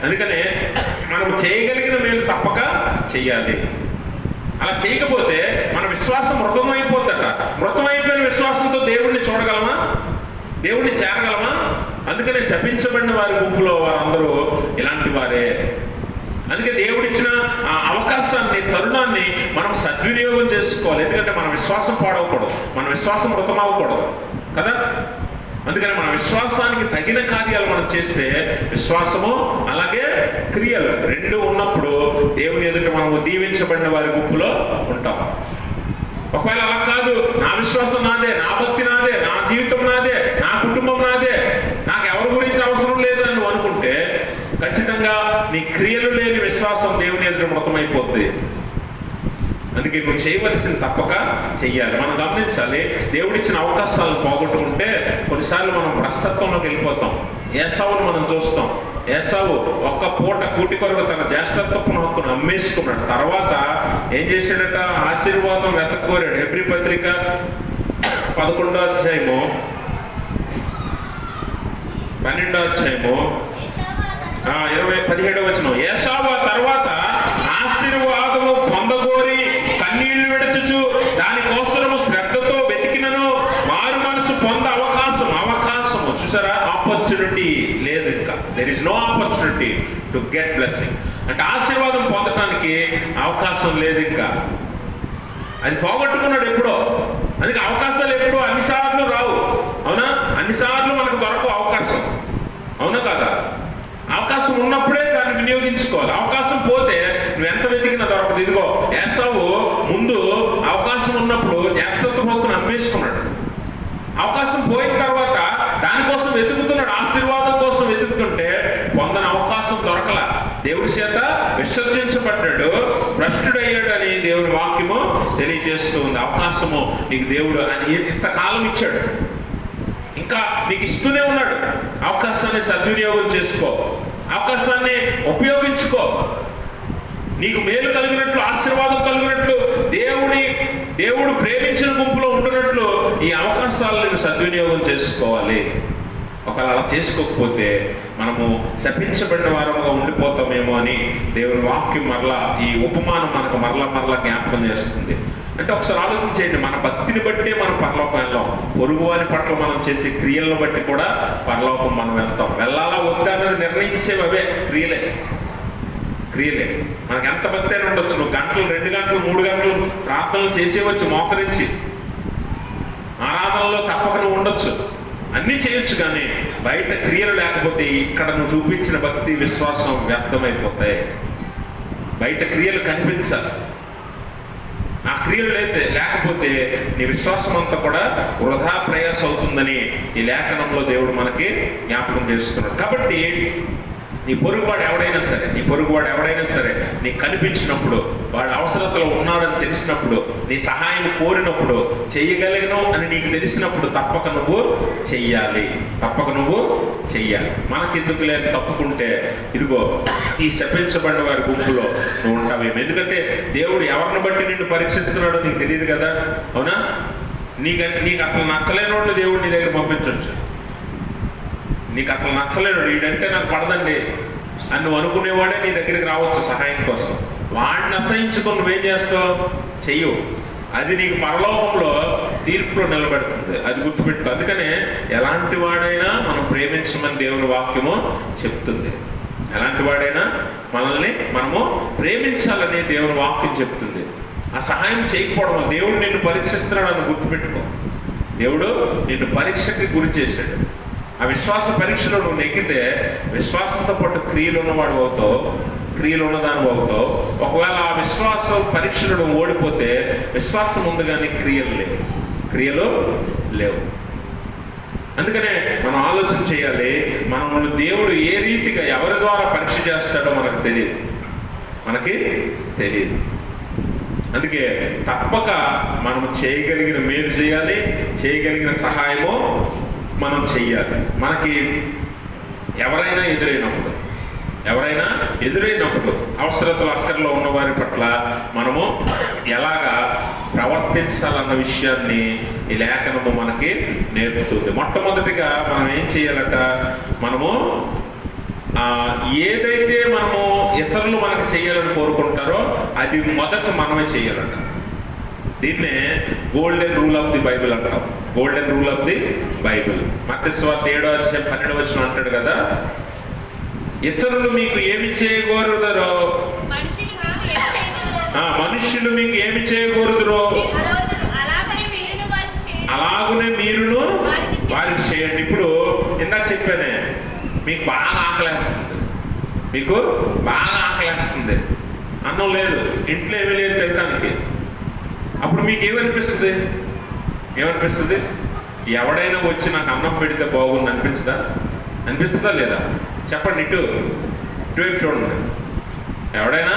అందుకనే మనం చేయగలిగిన మేలు తప్పక చెయ్యాలి. అలా చేయకపోతే మన విశ్వాసం మృతమైపోద్దట. మృతమైపోయిన విశ్వాసంతో దేవుడిని చూడగలమా? దేవుడిని చేరగలమా? అందుకనే శపించబడిన వారి గుంపులో వారందరూ ఇలాంటి వారే. అందుకే దేవుడిచ్చిన ఆ అవకాశాన్ని, తరుణాన్ని మనం సద్వినియోగం చేసుకోవాలి. ఎందుకంటే మన విశ్వాసం పాడవకూడదు, మన విశ్వాసం మృతమవ్వకూడదు కదా. అందుకని మన విశ్వాసానికి తగిన కార్యాలు మనం చేస్తే విశ్వాసము అలాగే క్రియలు రెండు ఉన్నప్పుడు దేవుని ఎదుట మనము దీవించబడిన వారి గుంపులో ఉంటాం. ఒకవేళ అలా కాదు, నా విశ్వాసం నాదే, నా భక్తి నాదే, నా జీవితం నాదే, నా కుటుంబం నాదే, నాకు ఎవరి గురించి అవసరం లేదు అని నువ్వు అనుకుంటే ఖచ్చితంగా నీ క్రియలు లేని విశ్వాసం దేవుని ఎదుట మృతమైపోద్ది. అందుకే నువ్వు చేయవలసింది తప్పక చెయ్యాలి. మనం గమనించాలి, దేవుడిచ్చిన అవకాశాలను పోగొట్టుకుంటే కొన్నిసార్లు మనం భ్రష్టత్వంలోకి వెళ్ళిపోతాం. ఏసావును మనం చూస్తాం. ఏసావు ఒక్క పూట కూటి కొరకు తన జ్యేష్ఠత్వపు హక్కును అమ్మేసుకున్నాడు. తర్వాత ఏం చేశాడట? ఆశీర్వాదం వెతకోరాడు. హెబ్రీ పత్రిక 11వ అధ్యాయము 12వ అధ్యాయము 17వ వచనం. ఏసావు తర్వాత ఆశీర్వాదము పొందగోరి కన్నీళ్లు విడచుచు దానికోసము శ్రద్ధతో వెతికినను మారు మనసు పొంద అవకాశము చూసారా? ఆపర్చునిటీ లేదు. ఇంకా there is no opportunity to get blessing. అంటే ఆశీర్వాదం పొందడానికి అవకాశం లేదు. ఇంకా అది పోగొట్టుకున్నాడు ఎప్పుడో. అందుకే అవకాశాలు ఎప్పుడో అన్నిసార్లు రావు. అవునా? అన్నిసార్లు మనకు దొరకవు అవకాశం. అవునా కాదా? అవకాశం ఉన్నప్పుడే దాన్ని వినియోగించుకోవాలి. అవకాశం పోతే నువ్వు ఎంత వెతికినా దొరకదు. ఇదిగో ఏసావు ముందు అవకాశం ఉన్నప్పుడు జ్యేష్ఠత్వ హక్కును అమ్మేసుకున్నాడు. అవకాశం పోయిన తర్వాత దానికోసం వెతుకుతున్నాడు, ఆశీర్వాదం కోసం వెతుకుతుంటే పొందని అవకాశం దొరకల. దేవుడి చేత విసర్జించబడ్డాడు, భ్రష్టుడయ్యాడు అని దేవుని వాక్యము తెలియజేస్తూ ఉంది. అవకాశము నీకు దేవుడు ఇంతకాలం ఇచ్చాడు, ఇంకా నీకు ఇస్తూనే ఉన్నాడు. అవకాశాన్ని సద్వినియోగం చేసుకో, అవకాశాన్ని ఉపయోగించుకో. నీకు మేలు కలిగినట్లు, ఆశీర్వాదం కలిగినట్లు, దేవుడు ప్రేమించిన గుంపులో ఉంటున్నట్లు ఈ అవకాశాలను సద్వినియోగం చేసుకోవాలి. ఒకవేళ అలా చేసుకోకపోతే మనము శపించబడిన వారముగా ఉండిపోతామేమో అని దేవుని వాక్యం మరలా, ఈ ఉపమానం మనకు మరలా జ్ఞాపకం చేస్తుంది. అంటే ఒకసారి ఆలోచన చేయండి, మన భక్తిని బట్టే మనం పరలోకం వెళ్తాం. పొరుగువారి పట్ల మనం చేసే క్రియలను బట్టి కూడా పరలోకం మనం వెళ్తాం. వెళ్ళాలా వద్దా అనేది నిర్ణయించేవి అవే క్రియలే. మనకి ఎంత భక్తి అయినా ఉండొచ్చు, నువ్వు గంటలు, 2 గంటలు, 3 గంటలు ప్రార్థనలు చేసేవచ్చు, మోకరించి ఆరాధనలో తప్పక నువ్వు ఉండొచ్చు, అన్నీ చేయొచ్చు. కానీ బయట క్రియలు లేకపోతే ఇక్కడ నువ్వు చూపించిన భక్తి, విశ్వాసం వ్యర్థమైపోతాయి. బయట క్రియలు కనిపించాలి. ఆ క్రియలు లేకపోతే నీ విశ్వాసం అంతా కూడా వృధా ప్రయాస అవుతుందని ఈ లేఖనంలో దేవుడు మనకి జ్ఞాపకం చేస్తున్నాడు. కాబట్టి నీ పొరుగువాడు ఎవడైనా సరే నీకు కనిపించినప్పుడు, వాడు అవసరతలో ఉన్నాడని తెలిసినప్పుడు, నీ సహాయం కోరినప్పుడు, చెయ్యగలిగను అని నీకు తెలిసినప్పుడు తప్పక నువ్వు చెయ్యాలి. మనకెందుకు లేదు తప్పుకుంటే ఇదిగో ఈ శపించబడిన వారి గుంపులో నువ్వు ఉంటావేమో. ఎందుకంటే దేవుడు ఎవరిని బట్టి నిన్ను పరీక్షిస్తున్నాడో నీకు తెలియదు కదా. అవునా? నీకు అసలు నచ్చలేని వాళ్ళు దేవుడు నీ దగ్గర పంపించవచ్చు. నీకు అసలు నచ్చలేడు, వీడంటే నాకు పడదండి అని నువ్వు అనుకునేవాడే నీ దగ్గరికి రావచ్చు సహాయం కోసం. వాడిని అసహించుకొని నువ్వేం చేస్తావు? చెయ్యవు. అది నీకు పరలోకంలో తీర్పులో నిలబెడుతుంది. అది గుర్తుపెట్టుకో. అందుకనే ఎలాంటి వాడైనా మనం ప్రేమించమని దేవుని వాక్యము చెప్తుంది. ఎలాంటి వాడైనా మనము ప్రేమించాలని దేవుని వాక్యం చెప్తుంది. ఆ సహాయం చేయకపోవడం దేవుడు నిన్ను పరీక్షిస్తున్నాడు అని గుర్తుపెట్టుకో. దేవుడు నిన్ను పరీక్షకి గురి చేశాడు. ఆ విశ్వాస పరీక్షలో నువ్వు నెగ్గితే విశ్వాసంతో పాటు క్రియలు ఉన్నవాడు అవుతావు, క్రియలు ఉన్నదాని అవుతావు. ఒకవేళ ఆ విశ్వాస పరీక్షలో నువ్వు ఓడిపోతే విశ్వాసం ఉంది కానీ క్రియలు లేవు. అందుకనే మనం ఆలోచన చేయాలి, మనల్ని దేవుడు ఏ రీతిగా ఎవరి ద్వారా పరీక్ష చేస్తాడో మనకు తెలియదు. అందుకే తప్పక మనం చేయగలిగిన మేలు చేయాలి, చేయగలిగిన సహాయము మనం చెయ్యాలి. మనకి ఎవరైనా ఎదురైనప్పుడు అవసరతలు అక్కర్లో ఉన్న వారి పట్ల మనము ఎలాగా ప్రవర్తించాలన్న విషయాన్ని ఈ లేఖనము మనకి నేర్పుతుంది. మొట్టమొదటిగా మనం ఏం చేయాలట, మనము ఏదైతే మనము ఇతరులు మనకు చేయాలని కోరుకుంటారో అది మొదట మనమే చేయాలట. దీన్నే golden rule of the Bible అంటాం. Golden rule of the Bible. మత్తయి సువార్త 7:12 అంటాడు కదా, ఇతరులు మీకు ఏమి చేయకూడదరో, మనుష్యులు మీకు ఏమి చేయకూడదురో అలాగనే మీరును వారికి చేయండి. ఇప్పుడు ఇందాక చెప్పానే, మీకు బాగా ఆకలేస్తుంది, అన్నం లేదు, ఇంట్లో ఏమీ లేదు తినడానికి. అప్పుడు మీకు ఏమనిపిస్తుంది? ఎవడైనా వచ్చి నాకు అన్నం పెడితే బాగుంది అనిపిస్తుందా లేదా? చెప్పండి, ఇటువైపు చూడండి. ఎవడైనా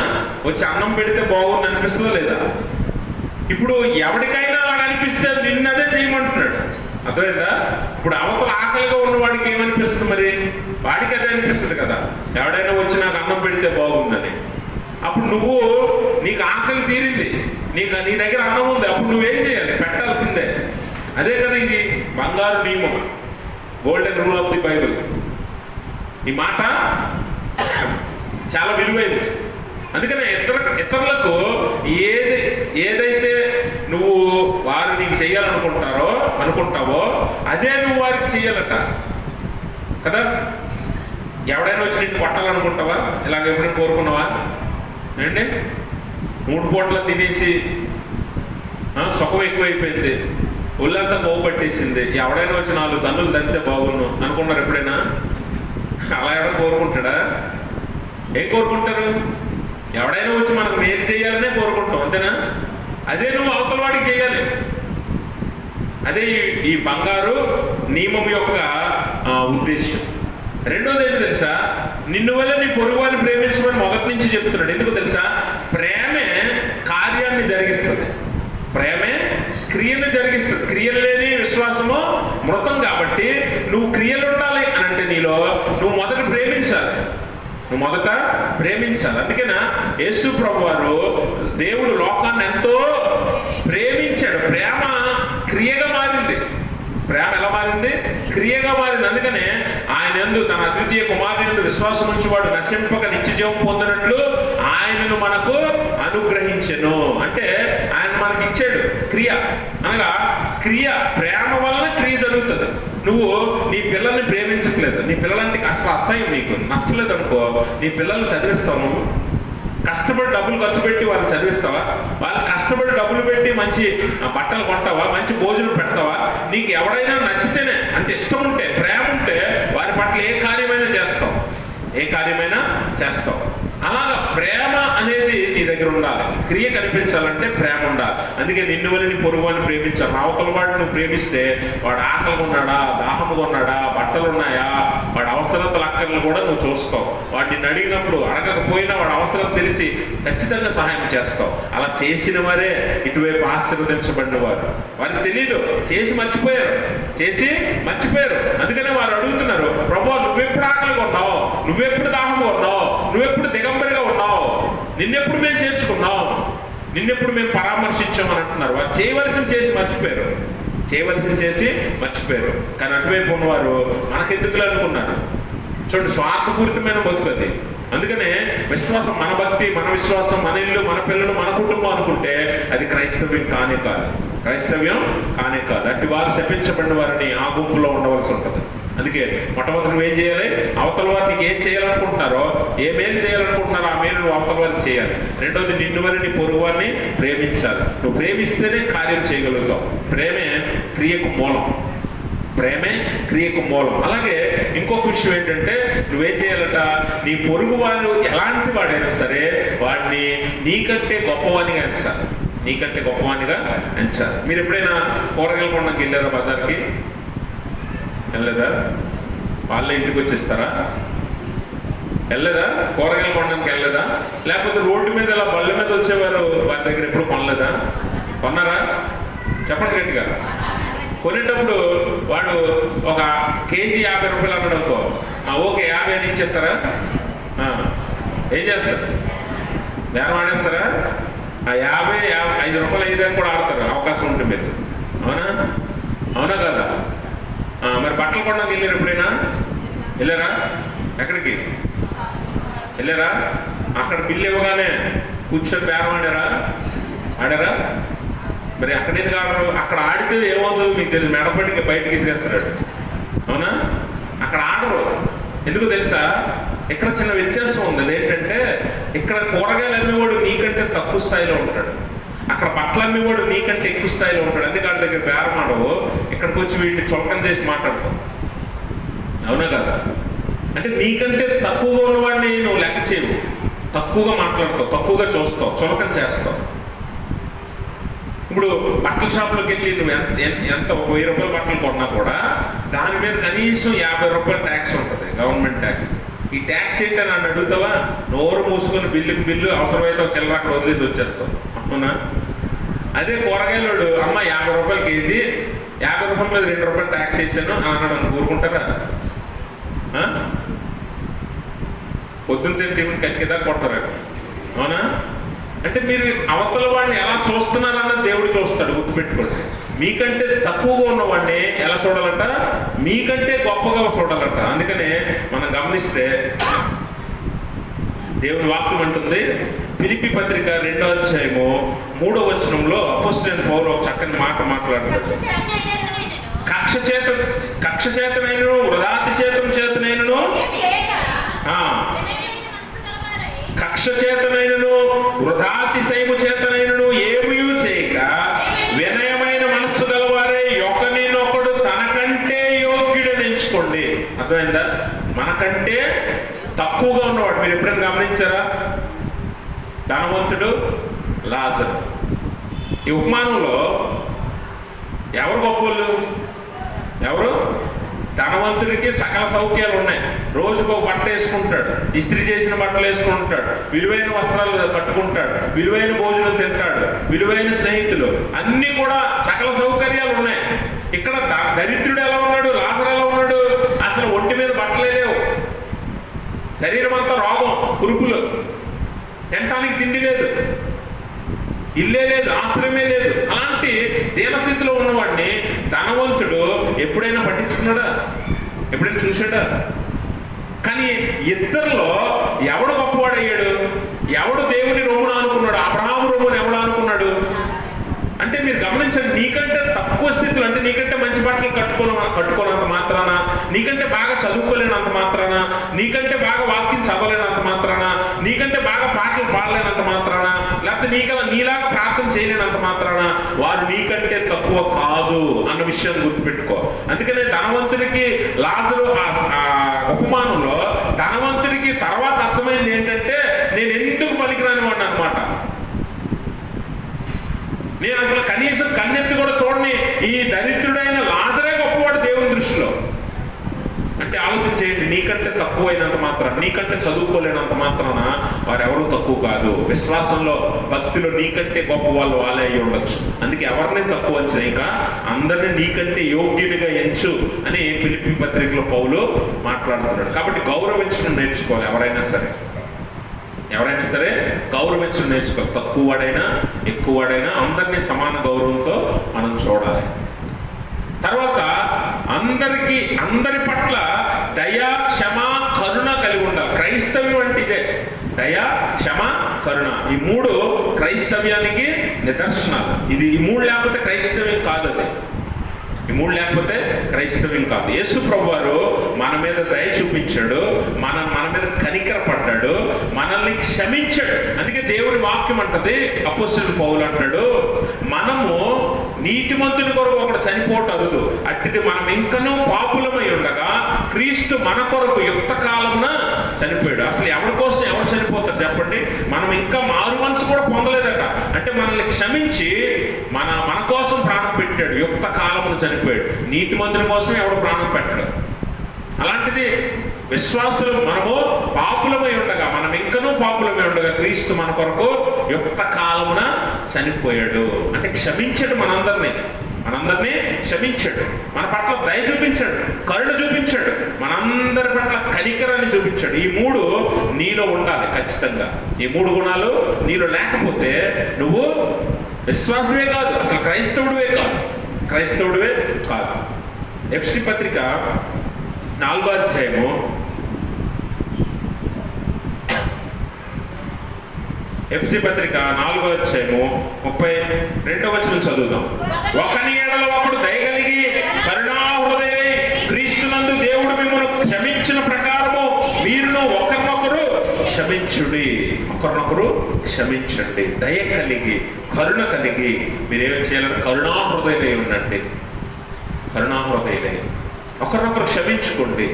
వచ్చి అన్నం పెడితే బాగుంది అనిపిస్తుందా లేదా? ఇప్పుడు ఎవరికైనా అలాగ అనిపిస్తే నిన్నదే చేయమంటున్నాడు. అర్థమైందా? ఇప్పుడు అవతల ఆకలిగా ఉన్నవాడికి ఏమనిపిస్తుంది? మరి వాడికి అదే అనిపిస్తుంది కదా, ఎవడైనా వచ్చి నాకు అన్నం పెడితే బాగుందని. అప్పుడు నీకు ఆకలి తీరింది, నీ దగ్గర అన్నం ఉంది, అప్పుడు నువ్వేం చేయాలి? పెట్టాల్సిందే. అదే కదా ఇది బంగారు నియమం, golden rule of the Bible. ఈ మాట చాలా విలువైంది. అందుకనే ఇతరులకు ఏదైతే నువ్వు వారు నీకు అనుకుంటావో అదే నువ్వు వారికి చెయ్యాలట కదా. ఎవడైనా వచ్చి నీకు కొట్టాలనుకుంటావా? ఇలాగ ఎప్పుడైనా కోరుకున్నావా? ఏంటి 3 పూటలు తినేసి సుఖం ఎక్కువైపోయింది, ఒళ్ళంతా కొవ్వు పట్టేసింది, ఎవడైనా వచ్చి 4 తన్నులు తంతే బాగున్ను అనుకున్నారు ఎప్పుడైనా? అలా ఎవడో కోరుకుంటాడా? ఏం కోరుకుంటారు? ఎవడైనా వచ్చి మనకు మేలు చేయాలనే కోరుకుంటాం, అంతేనా? అదే నువ్వు అవతల వాడికి చేయాలి. అదే ఈ బంగారు నియమం యొక్క ఉద్దేశం. రెండోది ఏంటి తెలుసా? నిన్ను వల్ల నీ పొరుగువారిని ప్రేమించమని మొదటి నుంచి చెప్తున్నాడు. ఎందుకు తెలుసా? ప్రేమే కార్యాన్ని జరిగిస్తుంది, ప్రేమే క్రియను జరిగిస్తుంది. క్రియలు లేని విశ్వాసము మృతం. కాబట్టి నువ్వు క్రియలు ఉండాలి అని అంటే నువ్వు మొదట ప్రేమించాలి. అందుకేనా యేసు ప్రభు వారు, దేవుడు లోకాన్ని ఎంతో ప్రేమించాడు. ప్రేమ క్రియగా మారింది. ప్రేమ ఎలా మారింది? క్రియగా మారింది. అందుకనే ఆయన యందు తన అద్వితీయ కుమారుని యందు విశ్వాసం ఉంచువాడు నశింపక నిత్యజీవం పొందినట్లు ఆయనను మనకు అనుగ్రహించెను. అంటే ఆయన మనకి ఇచ్చాడు క్రియ. అనగా క్రియ, ప్రేమ వలన క్రియ జరుగుతుంది. నువ్వు నీ పిల్లల్ని ప్రేమించట్లేదు, నీ పిల్లలంటే అసలు అసహ్యం, నీకు నచ్చలేదు అనుకో, నీ పిల్లల్ని చదివిస్తావు. కష్టపడి డబ్బులు ఖర్చు పెట్టి వాళ్ళని చదివిస్తావా? వాళ్ళు కష్టపడి డబ్బులు పెట్టి మంచి బట్టలు కొంటావా? మంచి భోజనం పెడతావా? నీకు ఎవడైనా నచ్చితేనే, అంటే ఇష్టం ఉంటే, ప్రేమ ఉంటే వారి పట్ల ఏ కార్యమైనా చేస్తావు. అలాగా ప్రేమ అనేది నీ దగ్గర ఉండాలి. క్రియ కనిపించాలంటే ప్రేమ ఉండాలి. అందుకే నిన్ను వల్ల నీ పొరుగువాడిని ప్రేమించాలి. అవతల వాడిని నువ్వు ప్రేమిస్తే వాడు ఆకలిగా ఉన్నాడా, దాహముగా ఉన్నాడా, బట్టలు ఉన్నాయా, వాడి అవసరతలు అక్కర్లు కూడా నువ్వు చూస్తావు. వాడు నిన్ను అడిగినప్పుడు అడగకపోయినా వాడు అవసరం తెలిసి ఖచ్చితంగా సహాయం చేస్తావు. అలా చేసిన వారే ఇటువైపు ఆశీర్వదించబడిన వారు. వారికి తెలియదు, చేసి మర్చిపోయారు. అందుకనే వారు అడుగుతున్నారు, ప్రభువా నువ్వెప్పుడు ఆకలిగా ఉన్నావు, నువ్వెప్పుడు దాహంగా ఉన్నావు, నువ్వెప్పుడు దిగంబరిగా ఉన్నావు, నిన్నెప్పుడు మేము చేర్చుకున్నాం, నిన్నెప్పుడు మేము పరామర్శించామని అంటున్నారు. వారు చేయవలసింది చేసి మర్చిపోయారు. కానీ అటువైపు ఉన్నవారు మనకెందుకులు అనుకున్నారు. చూడండి, స్వార్థపూరితమైన బతుకది. అందుకనే విశ్వాసం, మన భక్తి, మన విశ్వాసం, మన ఇల్లు, మన పిల్లలు, మన కుటుంబం అనుకుంటే అది క్రైస్తవ్యం కానే కాదు. అట్టి వారు శపించబడిన వారిని ఆ గుంపులో ఉండవలసి ఉంటుంది. అందుకే మొట్టమొదటి నువ్వేం చేయాలి? అవతల వారికి ఏం చేయాలనుకుంటున్నారో, ఏ మేలు చేయాలనుకుంటున్నారో ఆ మేలు నువ్వు అవతల వారికి చేయాలి. రెండోది, నిన్ను వల్ల నీ పొరుగు వారిని ప్రేమించాలి. నువ్వు ప్రేమిస్తేనే కార్యం చేయగలుగుతావు. ప్రేమే క్రియకు మూలం. అలాగే ఇంకొక విషయం ఏంటంటే, నువ్వేం చేయాలట? నీ పొరుగు వాళ్ళు ఎలాంటి వాడైనా సరే వాడిని నీకంటే గొప్పవానిగా ఎంచాలి. మీరు ఎప్పుడైనా కూరగాయలు కొనడానికి వెళ్ళారా? బజార్కి వెళ్ళలేదా? వాళ్ళే ఇంటికి వచ్చేస్తారా? వెళ్ళలేదా? కూరగాయలు కొనడానికి వెళ్ళలేదా? లేకపోతే రోడ్డు మీద ఇలా బళ్ళ మీద వచ్చేవారు వారి దగ్గర ఎప్పుడు కొనలేదా? కొన్నారా? చెప్పండి గట్టిగా. కొనేటప్పుడు వాడు ఒక కేజీ 50 రూపాయలు అన్నాడు అనుకో, ఓకే 50 అని ఇచ్చేస్తారా? ఏం చేస్తారు? బేరం ఆడేస్తారా? ఆ 5 రూపాయలు అయ్యేదాన్ని కూడా ఆడతారు, అవకాశం ఉంటుంది మీరు. అవునా? అవునా కదా? మరి బట్టలు కొనడానికి వెళ్ళారు ఎప్పుడైనా? వెళ్ళారా? ఎక్కడికి వెళ్ళారా? అక్కడ బిల్లు ఇవ్వగానే కూర్చొని బేరం ఆడారా? మరి అక్కడ ఎందుకు ఆడరు? అక్కడ ఆడితే ఏమవుతుందో మీకు తెలుసు, మెడపడికి బయటకి ఇసిరేస్తున్నాడు. అవునా? అక్కడ ఆడరు. ఎందుకు తెలుసా? ఇక్కడ చిన్న వ్యత్యాసం ఉంది. అదేంటంటే ఇక్కడ కూరగాయలు అమ్మేవాడు నీకంటే తక్కువ స్థాయిలో ఉంటాడు, అక్కడ బట్టలు అమ్మేవాడు నీకంటే ఎక్కువ స్థాయిలో ఉంటాడు. అందుకే వాళ్ళ దగ్గర బేరం ఆడవు, ఇక్కడికి వచ్చి వీటిని చులకం చేసి మాట్లాడతావు. అవునా కదా? అంటే నీకంటే తక్కువగా ఉన్నవాడిని నువ్వు లెక్క చేయవు, తక్కువగా మాట్లాడతావు, తక్కువగా చూస్తావు, చులకం చేస్తావు. ఇప్పుడు బట్టల షాప్లోకి వెళ్ళి నువ్వు ఎంత 1000 రూపాయల బట్టలు కొన్నా కూడా దాని మీద కనీసం 50 రూపాయల ట్యాక్స్ ఉంటుంది, గవర్నమెంట్ ట్యాక్స్. ఈ ట్యాక్స్ ఏంటని నన్ను అడుగుతావా? నోరు మూసుకొని బిల్లు అవసరమైతే చిల్లర అక్కడ వదిలేసి వచ్చేస్తావు. అవునా? అదే కూరగాయలోడు అమ్మ 50 రూపాయలు కేజీ, 50 రూపాయల మీద 2 రూపాయలు ట్యాక్స్ వేసాను అన్నాడు అని ఊరుకుంటారా? పొద్దున్న తిని టిఫిన్ కక్కిదా కొడతారు. అవునా? అంటే మీరు అవతల వాడిని ఎలా చూస్తున్నారన్నది దేవుడు చూస్తాడు, గుర్తుపెట్టుకోండి. మీకంటే తక్కువగా ఉన్నవాడిని ఎలా చూడాలంట? మీకంటే గొప్పగా చూడాలంట. అందుకనే మనం గమనిస్తే దేవుని వాక్యం అంటుంది, ఫిలిప్పీ పత్రిక 2వ అధ్యాయము 3వ వచనంలో అపోస్తలుడైన పౌలు ఒక చక్కని మాట మాట్లాడతాడు. కక్ష చేతనైనను వృధాతిశేతం చేతనైనను, కక్ష చేతనైనను వృధాతిశయము చేతనైనను ఏమీ చేయక వినయమైన మనస్సు గలవారే ఒకరినొకడు తనకంటే యోగ్యుడని ఎంచుకోండి. అర్థమైందా? మనకంటే తక్కువగా ఉన్నవాడు మీరు ఎప్పుడైనా గమనించారా? ధనవంతుడు, లాజరు. ఈ ఉపమానంలో ఎవరు గొప్పలు? ఎవరు? ధనవంతుడికి సకల సౌఖ్యాలు ఉన్నాయి, రోజుకు ఒక బట్ట వేసుకుంటాడు, ఇస్త్రీ చేసిన బట్టలు వేసుకుంటాడు, విలువైన వస్త్రాలు కట్టుకుంటాడు, విలువైన భోజనం తింటాడు, విలువైన స్నేహితులు, అన్ని కూడా సకల సౌకర్యాలు ఉన్నాయి. ఇక్కడ దరిద్రుడు ఎలా ఉన్నాడు? లాజరు ఎలా ఉన్నాడు? అసలు ఒంటి మీద బట్టలే లేవు, శరీరం అంతా రోగం, కురుపులు, తినటానికి తిండి లేదు, ఇల్లే లేదు, ఆశ్రయమే లేదు. అలాంటి దీనస్థితిలో ఉన్నవాడిని ధనవంతుడు ఎప్పుడైనా పట్టించుకున్నాడా? ఎప్పుడైనా చూశాడా? కానీ ఇద్దరిలో ఎవడు గొప్పవాడయ్యాడు? ఎవడు దేవుని రొమ్మున అనుకున్నాడు? అబ్రహాము రొమ్మున ఎవడు అనుకున్నాడు? అంటే మీరు గమనించండి, నీకంటే తక్కువ స్థితిలో, అంటే నీకంటే మంచి బట్టలు కట్టుకోనంత మాత్రాన, నీకంటే బాగా చదువుకోలేనంత మాత్రాన, నీకంటే బాగా వాక్యం చదవలేనంత మాత్రాన, నీకంటే బాగా పాటలు పాడలేనంత మాత్రాన, లేకపోతే నీలాగా ప్రార్థన చేయలేనంత మాత్రాన వారు నీకంటే తక్కువ కాదు అన్న విషయాన్ని గుర్తుపెట్టుకో. అందుకనే ధనవంతుడికి లాజరు ఉపమానంలో ధనవంతుడికి తర్వాత అర్థమైంది ఏంటంటే, నేను ఎందుకు పనికిరాని వాడిని అనమాట, నేను అసలు కనీసం కన్నెత్తి కూడా చూడని ఈ దరిద్రుడైన లాజరే గొప్పవాడు దేవుని దృష్టిలో. అంటే ఆలోచన చేయండి, నీకంటే తక్కువైనంత మాత్రాన, నీకంటే చదువుకోలేనంత మాత్రాన వారెవరూ తక్కువ కాదు. విశ్వాసంలో, భక్తిలో నీకంటే గొప్ప వాళ్ళే అయి ఉండొచ్చు. అందుకే ఎవరిని తక్కువ అంచనా, అందరినీ నీకంటే యోగ్యుడిగా ఎంచు అని ఫిలిప్పీ పత్రికలో పౌలు మాట్లాడుతున్నాడు. కాబట్టి గౌరవించడం నేర్చుకోవాలి. ఎవరైనా సరే గౌరవించడం నేర్చుకోవాలి. తక్కువ వాడైనా ఎక్కువ వాడైనా అందరినీ సమాన గౌరవంతో మనం చూడాలి. తర్వాత అందరి పట్ల దయ, క్షమ, కరుణ కలిగి ఉండాలి. క్రైస్తవ్యం అంటే ఇదే, దయ, క్షమ, కరుణ. ఈ 3 క్రైస్తవ్యానికి నిదర్శనాలు. ఈ 3 లేకపోతే క్రైస్తవ్యం కాదు. ఈ 3 లేకపోతే క్రైస్తవ్యం కాదు. యేసు ప్రభువారు మన మీద దయ చూపించాడు, మన మీద కనికరపడ్డాడు, మనల్ని క్షమించాడు. అందుకే దేవుని వాక్యం అంటది, అపోస్తలుడు పౌలు అంటాడు, మనము నీతిమంతుని కొరకు ఒకడు చనిపోవటం అరుదు, అట్టిది మనం ఇంకనూ పాపులమై ఉండగా క్రీస్తు మన కొరకు యుక్త కాలమున చనిపోయాడు. అసలు ఎవరి కోసం ఎవరు చనిపోతారు చెప్పండి? మనం ఇంకా మారు మనసు కూడా పొందలేదట. అంటే మనల్ని క్షమించి మన కోసం ప్రాణం పెట్టాడు, యుక్త కాలమున చనిపోయాడు. నీతిమంతుని కోసం ఎవడు ప్రాణం పెట్టడు. అలాంటిది విశ్వాసులు మనము పాపులమై క్రీస్తు మన కొరకు యుక్త కాలమున చనిపోయాడు. అంటే క్షమించాడు మనందరినీ క్షమించాడు, మన పట్ల దయ చూపించాడు, కరుణ చూపించాడు, మనందరి పట్ల కనికరాన్ని చూపించాడు. ఈ మూడు నీలో ఉండాలి ఖచ్చితంగా. ఈ మూడు గుణాలు నీలో లేకపోతే నువ్వు విశ్వాసమే కాదు, అసలు క్రైస్తవుడివే కాదు. ఎఫ్ఎస్సీ పత్రిక 4వ అధ్యాయము 32వ వచనం చదువుదాం. ఒకని ఎడల ఒకడు దయగలిగి కరుణాహృదయుడై క్రీస్తునందు దేవుడు మిమ్మల్ని క్షమించిన ప్రకారము మీరును ఒకరినొకరు క్షమించండి. దయ కలిగి, కరుణ కలిగి మీరేం చేయాలంటే కరుణాహృదయులై ఉండండి. ఒకరినొకరు క్షమించుకోండి.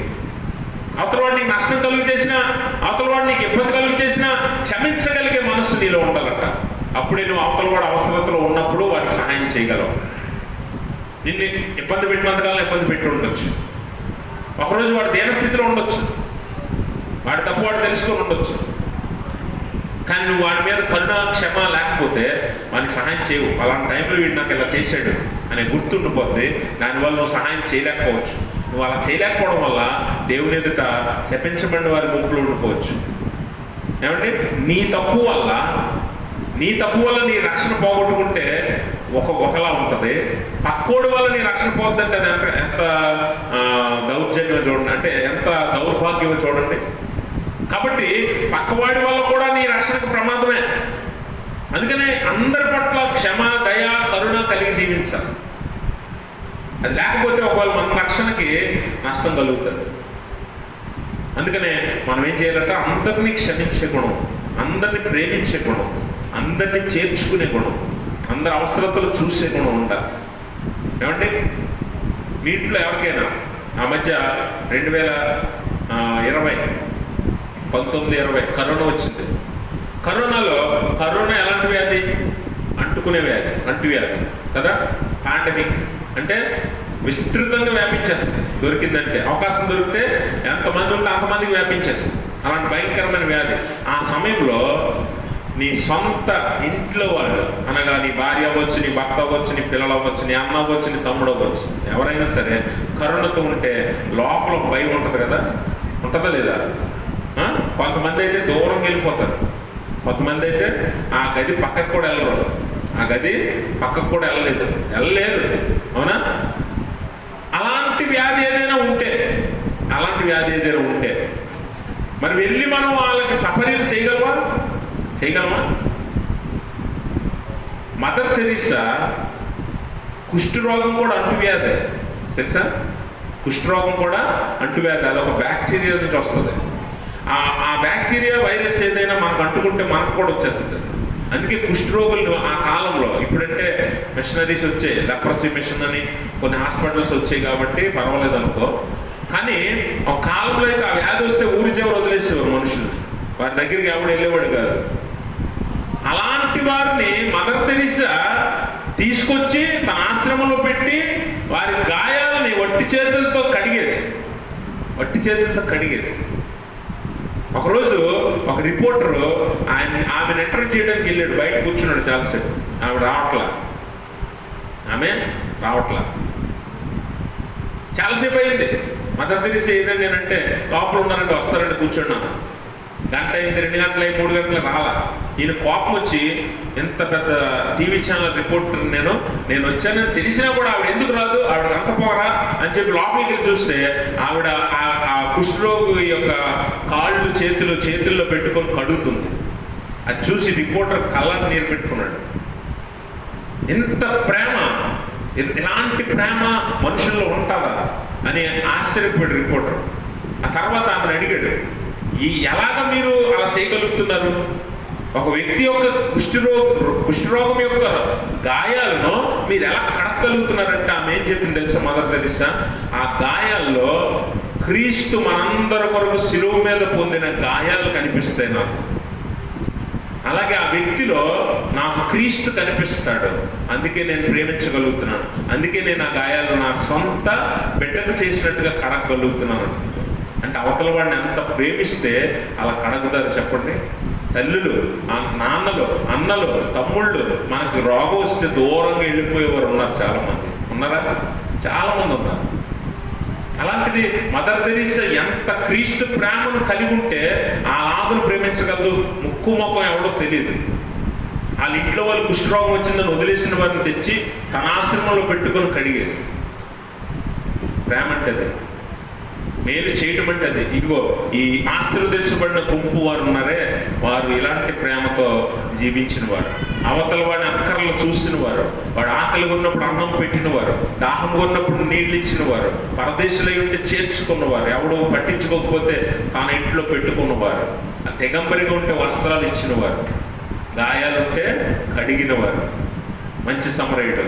అవతల వాడు నీకు నష్టం కలుగు చేసినా, అవతల వాడు నీకు ఇబ్బంది కలుగు చేసినా క్షమించగలిగే మనస్సు నీలో ఉండాలట. అప్పుడే నువ్వు అవతల వాడు అవసరతలో ఉన్నప్పుడు వాడికి సహాయం చేయగలవు. నిన్ను ఇబ్బంది పెట్టినంతకాలం ఇబ్బంది పెట్టి ఉండొచ్చు, ఒకరోజు వాడు దీనస్థితిలో ఉండొచ్చు, వాడి తప్పు వాడు తెలుసుకొని ఉండొచ్చు. కానీ నువ్వు వాడి మీద కరుణ క్షమ లేకపోతే వాడికి సహాయం చేయవు. అలాంటి టైంలో వీడు నాకు ఇలా చేశాడు అనే గుర్తుండిపోద్ది. దానివల్ల నువ్వు సహాయం చేయలేకపోవచ్చు. నువ్వు అలా చేయలేకపోవడం వల్ల దేవుని ఎదుట శపించబడిన వారి గుంపులో ఉండిపోవచ్చు. ఏమంటే నీ తప్పు వల్ల నీ రక్షణ పోగొట్టుకుంటే ఒకలా ఉంటుంది. పక్కోడి వల్ల నీ రక్షణ పోద్దంటే అది ఎంత దౌర్జన్యం చూడండి, అంటే ఎంత దౌర్భాగ్యమో చూడండి. కాబట్టి పక్కవాడి వల్ల కూడా నీ రక్షణకు ప్రమాదమే. అందుకనే అందరి పట్ల క్షమ, దయ, కరుణ కలిగి జీవించాలి. అది లేకపోతే ఒకవేళ మన రక్షణకి నష్టం కలుగుతుంది. అందుకనే మనం ఏం చేయాలంటే అందరినీ క్షమించే గుణం, అందరినీ ప్రేమించే గుణం, అందరినీ చేర్చుకునే గుణం, అందరి అవసరతలు చూసే గుణం ఉండాలి. ఏమంటే మీ ఇంట్లో ఎవరికైనా ఆ మధ్య 2020 కరోనా వచ్చింది. కరోనా ఎలాంటి వ్యాధి? అంటుకునే వ్యాధి, అంటువ్యాధి కదా. పాండమిక్ అంటే విస్తృతంగా వ్యాపించేస్తుంది. దొరికిందంటే, అవకాశం దొరికితే ఎంతమంది ఉంటే అంతమందికి వ్యాపించేస్తుంది. అలాంటి భయంకరమైన వ్యాధి. ఆ సమయంలో నీ సొంత ఇంట్లో వాళ్ళు, అనగా నీ భార్య అవ్వచ్చు, నీ భర్త అవ్వచ్చు, నీ పిల్లలు అవ్వచ్చు, నీ అన్న అవ్వచ్చు, నీ తమ్ముడు అవ్వచ్చు, ఎవరైనా సరే కరోనాతో ఉంటే లోపల భయం ఉంటుంది కదా. ఉంటుందా లేదా? కొంతమంది అయితే దూరంగా వెళ్ళిపోతారు, కొంతమంది అయితే ఆ గది పక్కకు కూడా వెళ్ళరు, వెళ్ళలేదు. అవునా? అలాంటి వ్యాధి ఏదైనా ఉంటే మరి వెళ్ళి మనం వాళ్ళకి సఫరీలు చేయగలమా? మదర్ తెరీసా కుష్ఠరోగం కూడా అంటువ్యాధి, తెలుసా? కుష్ఠరోగం కూడా అంటువ్యాధి. అది ఒక బ్యాక్టీరియా నుంచి వస్తుంది. ఆ బ్యాక్టీరియా, వైరస్ ఏదైనా మనకు అంటుకుంటే మనకు కూడా వచ్చేస్తుంది. అందుకే కుష్ఠరోగులు ఆ కాలంలో, ఇప్పుడంటే మిషనరీస్ వచ్చాయి, లెప్రసీ మిషన్ అని కొన్ని హాస్పిటల్స్ వచ్చాయి కాబట్టి పర్వాలేదు అనుకో. కానీ ఒక కాలంలో అయితే ఆ వ్యాధి వస్తే ఊరి చివరి వదిలేసేవారు మనుషులు, వారి దగ్గరికి ఎవడు వెళ్ళేవాడు కాదు. అలాంటి వారిని మదర్ తెరీసా తీసుకొచ్చి తన ఆశ్రమంలో పెట్టి వారి గాయాలని వట్టి చేతులతో కడిగేది. ఒకరోజు ఒక రిపోర్టరు ఆమెను ఇంటర్వ్యూ చేయడానికి వెళ్ళాడు. బయట కూర్చున్నాడు చాలాసేపు. ఆమె రావట్లా చాలాసేపు అయింది. మదర్ తెరీసా ఏదండి నేనంటే లోపల ఉన్నారంటే వస్తారంటే కూర్చున్నాను. గంట అయింది, 2 గంటలు 3 గంటలు రాలా. ఈయన కోపం వచ్చి, ఎంత పెద్ద టీవీ ఛానల్ రిపోర్టర్ నేను వచ్చానని తెలిసినా కూడా ఆవిడ ఎందుకు రాదు, ఆవిడ అంత పోరా అని చెప్పి లోపలికి వెళ్ళి చూస్తే ఆవిడ ఆ కుష్ఠరోగి యొక్క కాళ్ళు చేతుల్లో పెట్టుకొని కడుగుతుంది. అది చూసి రిపోర్టర్ కళ్ళని నీరు పెట్టుకున్నాడు. ఎంత ప్రేమ, ఇలాంటి ప్రేమ మనుషుల్లో ఉంటుందా అని ఆశ్చర్యపోయాడు రిపోర్టర్. ఆ తర్వాత ఆమెను అడిగాడు, ఎలాగ మీరు అలా చేయగలుగుతున్నారు? ఒక వ్యక్తి యొక్క కుష్ఠరోగం యొక్క గాయాలను మీరు ఎలా కడగలుగుతున్నారంటే ఆమె ఏం చెప్పింది తెలుసా మదర్ తెరీసా? ఆ గాయాల్లో క్రీస్తు మనందరి కొరకు శిలువ మీద పొందిన గాయాలు కనిపిస్తాయి నాకు. అలాగే ఆ వ్యక్తిలో నాకు క్రీస్తు కనిపిస్తాడు. అందుకే నేను ప్రేమించగలుగుతున్నాను, అందుకే నేను ఆ గాయాలు నా సొంత బిడ్డకు చేసినట్టుగా కడగలుగుతున్నాను. అంటే అవతల వాడిని ఎంత ప్రేమిస్తే అలా కడగుతారు చెప్పండి. తల్లులు, నాన్నలు, అన్నలు, తమ్ముళ్ళు మనకు రోగం వస్తే దూరంగా వెళ్ళిపోయేవారు ఉన్నారు, చాలామంది ఉన్నారా? చాలామంది ఉన్నారు. అలాంటిది మదర్ తెరీసా ఎంత క్రీస్తు ప్రేమను కలిగి ఉంటే ఆ ఆదును ప్రేమించగలదు. ముక్కు ముఖం ఎవడో తెలియదు. వాళ్ళ ఇంట్లో వాళ్ళు కుష్ఠరోగం వచ్చిందని వదిలేసిన వారిని తెచ్చి తన ఆశ్రమంలో పెట్టుకొని కడిగేది. ప్రేమ అంటే అది, మేలు చేయటం అంటే అది. ఇదిగో ఈ ఆశీర్వదించబడిన గుంపు వారు ఉన్నారే, వారు ఇలాంటి ప్రేమతో జీవించిన వారు. అవతల వాడి అక్కర్లు చూసిన వారు, వాడు ఆకలి ఉన్నప్పుడు అన్నం పెట్టిన వారు, దాహం ఉన్నప్పుడు నీళ్ళు ఇచ్చిన వారు, పరదేశులై ఉంటే చేర్చుకున్నవారు, ఎవడు పట్టించుకోకపోతే తన ఇంట్లో పెట్టుకున్నవారు, తెగంబరిగా ఉంటే వస్త్రాలు ఇచ్చిన వారు, గాయాలుంటే కడిగిన వారు. మంచి సమరయుడు.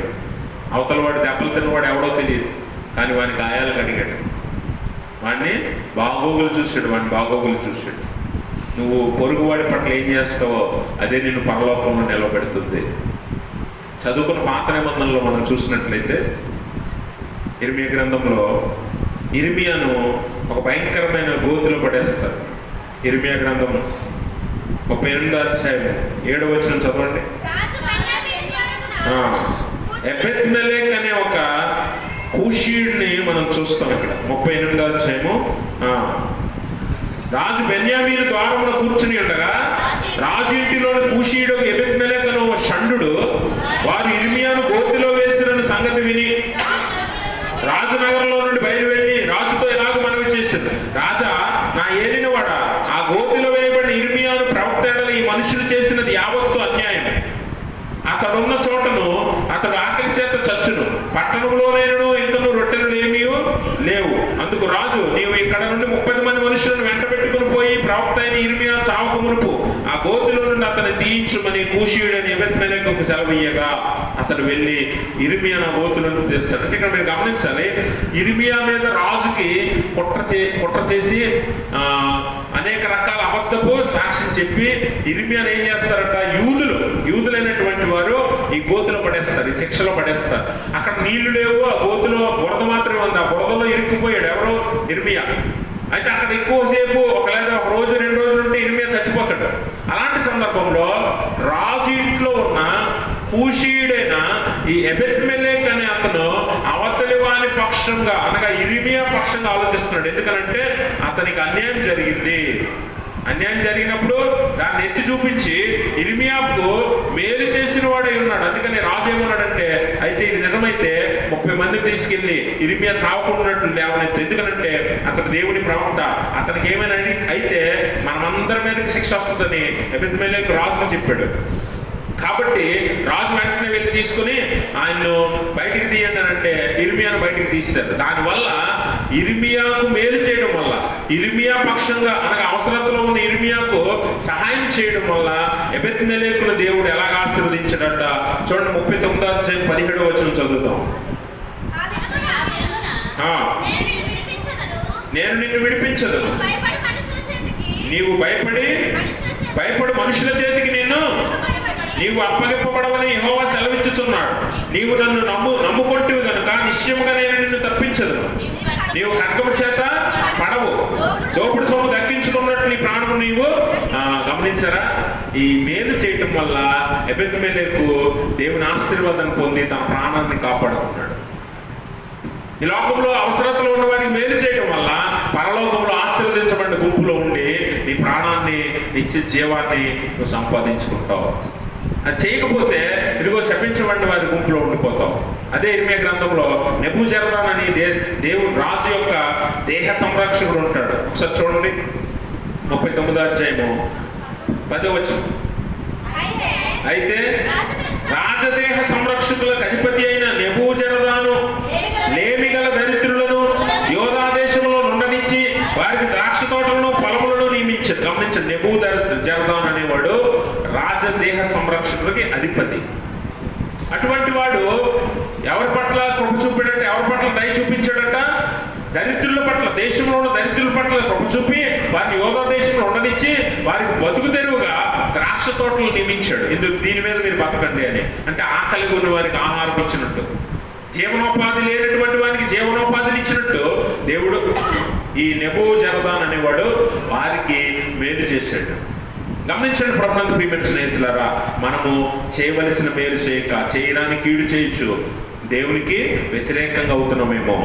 అవతల వాడు దెబ్బలు తిన్నవాడు ఎవడో తెలియదు, కానీ వాడి గాయాలు కడిగాడు. వాడిని బాగోగులు చూసాడు, వాడిని బాగోగులు చూసాడు. నువ్వు పొరుగువాడి పట్ల ఏం చేస్తావో అదే నిన్ను పరలోకంలో నిలబెడుతుంది. చదువుకున్న పాత నిబంధనలో మనం చూసినట్లయితే ఇర్మియా గ్రంథంలో ఇర్మియాను ఒక భయంకరమైన గోతిలో పడేస్తారు. ఇర్మియా గ్రంథం 38వ అధ్యాయం 7వ వచనం చదవండి. ఎబెద్మెలెక్ అనే ఒక కూషీయుడిని మనం చూస్తాం ఇక్కడ 38వ అధ్యాయము. రాజు బెన్యామీను ద్వారమున కూర్చుని ఉండగా రాజు ఇంటిలోని కూషీయుడు ఎబెద్మెలెక్ అనే షండు వారు ఇర్మియాను గోతిలో వేసిన సంగతి విని రాజు నగరంలో నుండి బయలువెళ్ళి రాజుతో ఎలాగ మనవి చేసింది. రాజా, నా ఏలిన వాడ, ఆ గోతిలో వేయబడిన ఇర్మియాను ప్రవక్త ఎడల ఈ మనుషులు చేసినది యావత్తు అన్యాయం. అతడున్న చోటను అతడు ఆకలి చేత చచ్చును, పట్టణంలోనైనను ఇంకను రొట్టెలు ఏమీ లేవు. అందుకు రాజు, నీవు ఇక్కడ నుండి 30 మంది మనుషులను వెంట పెట్టుకుని పోయి ప్రవక్త అయిన ఇర్మియా చావక మునుపు ఆ గోతిలో నుండి అతన్ని తీయించుమని కూషీయుడని ఎబెద్మెలెకుకు సెలవీయగా అతడు వెళ్ళి ఇర్మియా నా గోతుల నుంచి తెస్తాడు. అంటే ఇక్కడ మీరు గమనించాలి, ఇర్మియా మీద రాజుకి కుట్ర చేసి అనేక రకాల అబద్ధపు సాక్ష్యం చెప్పి ఇర్మియాను ఏం చేస్తారట, యూదులైనటువంటి వారు ఈ గోతులో పడేస్తారు, ఈ శిక్షలో పడేస్తారు. అక్కడ నీళ్లు లేవు, ఆ గోతులో బురద మాత్రమే ఉంది. ఆ బురదలో ఇరుక్కుపోయాడు ఎవరో, ఇర్మియా. అయితే అక్కడ ఎక్కువసేపు ఒక రోజు 2 రోజులు ఉంటే ఇర్మియా చచ్చిపోతాడు. అలాంటి సందర్భంలో రాజు ఇంట్లో ఉన్న కూషీయుడైన ఈ ఎబెద్మెలెక్ అనే అతను అవతలి వాని పక్షంగా అనగా ఇర్మియా పక్షంగా ఆలోచిస్తున్నాడు. ఎందుకనంటే అతనికి అన్యాయం జరిగింది. అన్యాయం జరిగినప్పుడు దాన్ని ఎత్తి చూపించి ఇర్మియాకు మేలు చేసిన వాడై ఉన్నాడు. అందుకని రాజు ఏమన్నాడంటే, అయితే ఇది నిజమైతే 30 మందిని తీసుకెళ్లి ఇర్మియా చావుకున్నట్లు లేవనెత్తి. ఎందుకనంటే అతను దేవుని ప్రవక్త, అతనికి ఏమైనా అయితే మనమందరి మీదకి శిక్ష వస్తుందని ఎబెద్మెలెకు రాజుకు చెప్పాడు. కాబట్టి రాజు వెంటనే వెళ్ళి తీసుకుని ఆయన్ను బయటికి తీయండి అని అంటే ఇర్మియాను బయటికి తీశారు. దానివల్ల ఇర్మియాకు మేలు చేయడం వల్ల, ఇర్మియా పక్షంగా అనగా అవసరతలో ఉన్న ఇర్మియాకు సహాయం చేయడం వల్ల ఎబెద్మెలెకును దేవుడు ఎలాగ ఆశీర్వదించాడట. చూడండి 39వ అధ్యాయం 17వ వచనం చదువుతాం. నేను నిన్ను విడిపించదు, నీవు భయపడి మనుషుల చేతికి నీవు అప్పగింపబడవని యెహోవా సెలవిచ్చుచున్నాడు. నీవు నన్ను నమ్ముకొంటివి గనుక నిశ్చయముగా నేను నిన్ను తప్పించదు. నీవు ఖడ్గము చేత పడవు, దోపుడు సొమ్ము దక్కించుకున్నట్టు నీ ప్రాణము నీవు. గమనించారా? ఈ మేలు చేయటం వల్ల ఎబెద్మెలెకు దేవుని ఆశీర్వాదాన్ని పొంది తన ప్రాణాన్ని కాపాడుకున్నాడు. ఈ లోకంలో అవసరతలో ఉన్న వారికి మేలు చేయడం వల్ల పరలోకంలో ఆశీర్వదించబడిన గుంపులో ఉండి నీ ప్రాణాన్ని నిత్య జీవాన్ని నువ్వు సంపాదించుకుంటావు. అది చేయకపోతే ఇదిగో శపించబడిన వారి గుంపులో ఉండిపోతావు. అదే ఇర్మియా గ్రంథంలో నెబూజరదాన్ అని దేవుడు రాజు యొక్క దేహ సంరక్షకుడు ఉంటాడు. ఒకసారి చూడండి 39వ అధ్యాయము 10వ వచనం. అయితే రాజదేహ సంరక్షకులకు అధిపతి అయిన నెబూజరదాను లేమిగల దరిద్రులను యోధా దేశంలో నుండనిచ్చి వారికి ద్రాక్ష తోటలను పొలములను నియమించారు. గమనించండి, నెబూజరదాన్ అనేవాడు రాజదేహ సంరక్షకులకి అధిపతి. అటువంటి వాడు ఎవరి పట్ల కృప చూపాడంటే, ఎవరి పట్ల దయ చూపించాడట, దరిద్రుల పట్ల, దేశంలో ఉన్న దరిద్రుల పట్ల కృప చూపి వారిని యోధా దేశంలో ఉండనిచ్చి వారికి బతుకు తెరువుగా ద్రాక్ష తోటలు నియమించాడు. దీని మీద మీరు బతకండి అని. అంటే ఆకలి ఉన్న వారికి ఆహారం ఇచ్చినట్టు, జీవనోపాధి లేనటువంటి వారికి జీవనోపాధిని ఇచ్చినట్టు దేవుడు ఈ నెబూజరదాన్ అనేవాడు వారికి మేలు చేశాడు. గమనించండి ప్రభునందు ప్రియమైన స్నేహితులారా, మనము చేయవలసిన మేలు చేయక చేయడానికి కీడు చేయొచ్చు. దేవునికి వ్యతిరేకంగా అవుతున్నామేమో.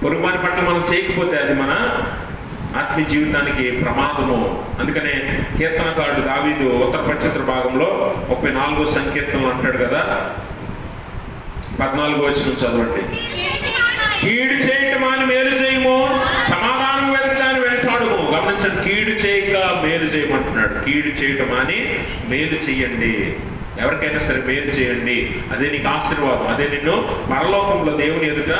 పొరుగువాని పట్ల మనం చేయకపోతే అది మన ఆత్మీయ జీవితానికి ప్రమాదము. అందుకనే కీర్తనకారుడు దావీదు ఉత్తర పక్షిత్ర భాగంలో 34వ సంకీర్తనలు అంటాడు కదా, 14వ వచనం చదవండి. కీడు చేయటం అని మేలు చేయము, సమాధానం వెళ్తాను వెంటాడుము. గమనించండి, కీడు చేయక మేలు చేయమంటున్నాడు. కీడు చేయటం అని మేలు చెయ్యండి. ఎవరికైనా సరే మేలు చేయండి, అదే నీకు ఆశీర్వాదం. అదే నిన్ను పరలోకంలో దేవుని ఎదుట